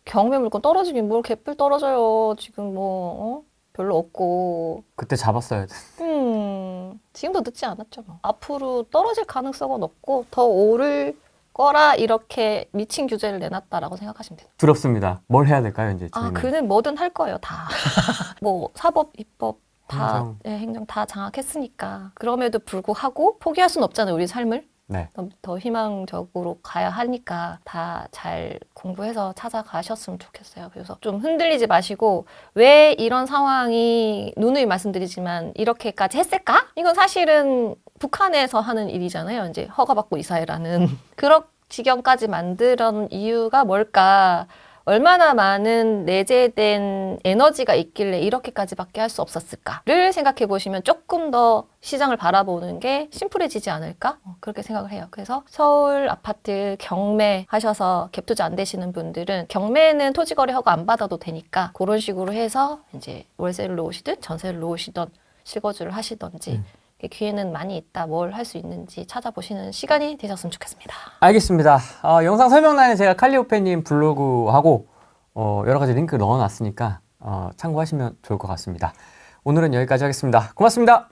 경매 물건 떨어지긴 뭘 개뿔 떨어져요. 지금 뭐 별로 없고. 그때 잡았어야 돼. 지금도 늦지 않았죠. 뭐. 앞으로 떨어질 가능성은 없고 더 오를 거라 이렇게 미친 규제를 내놨다라고 생각하시면 돼요. 두렵습니다. 뭘 해야 될까요, 이제? 그는 뭐든 할 거예요, 다. 뭐 사법, 입법 다 행정. 행정 다 장악했으니까. 그럼에도 불구하고 포기할 수는 없잖아요, 우리 삶을. 네. 더 희망적으로 가야 하니까 다 잘 공부해서 찾아가셨으면 좋겠어요. 그래서 좀 흔들리지 마시고 왜 이런 상황이 누누이 말씀드리지만 이렇게까지 했을까? 이건 사실은 북한에서 하는 일이잖아요. 이제 허가받고 이사해라는 그런 지경까지 만드는 이유가 뭘까? 얼마나 많은 내재된 에너지가 있길래 이렇게까지밖에 할 수 없었을까를 생각해 보시면 조금 더 시장을 바라보는 게 심플해지지 않을까? 그렇게 생각을 해요. 그래서 서울 아파트 경매 하셔서 갭 투자 안 되시는 분들은 경매는 토지 거래 허가 안 받아도 되니까 그런 식으로 해서 이제 월세를 놓으시든 전세를 놓으시든 실거주를 하시든지 기회는 많이 있다. 뭘 할 수 있는지 찾아보시는 시간이 되셨으면 좋겠습니다. 알겠습니다. 영상 설명란에 제가 칼리오페님 블로그하고 여러 가지 링크 넣어놨으니까 참고하시면 좋을 것 같습니다. 오늘은 여기까지 하겠습니다. 고맙습니다.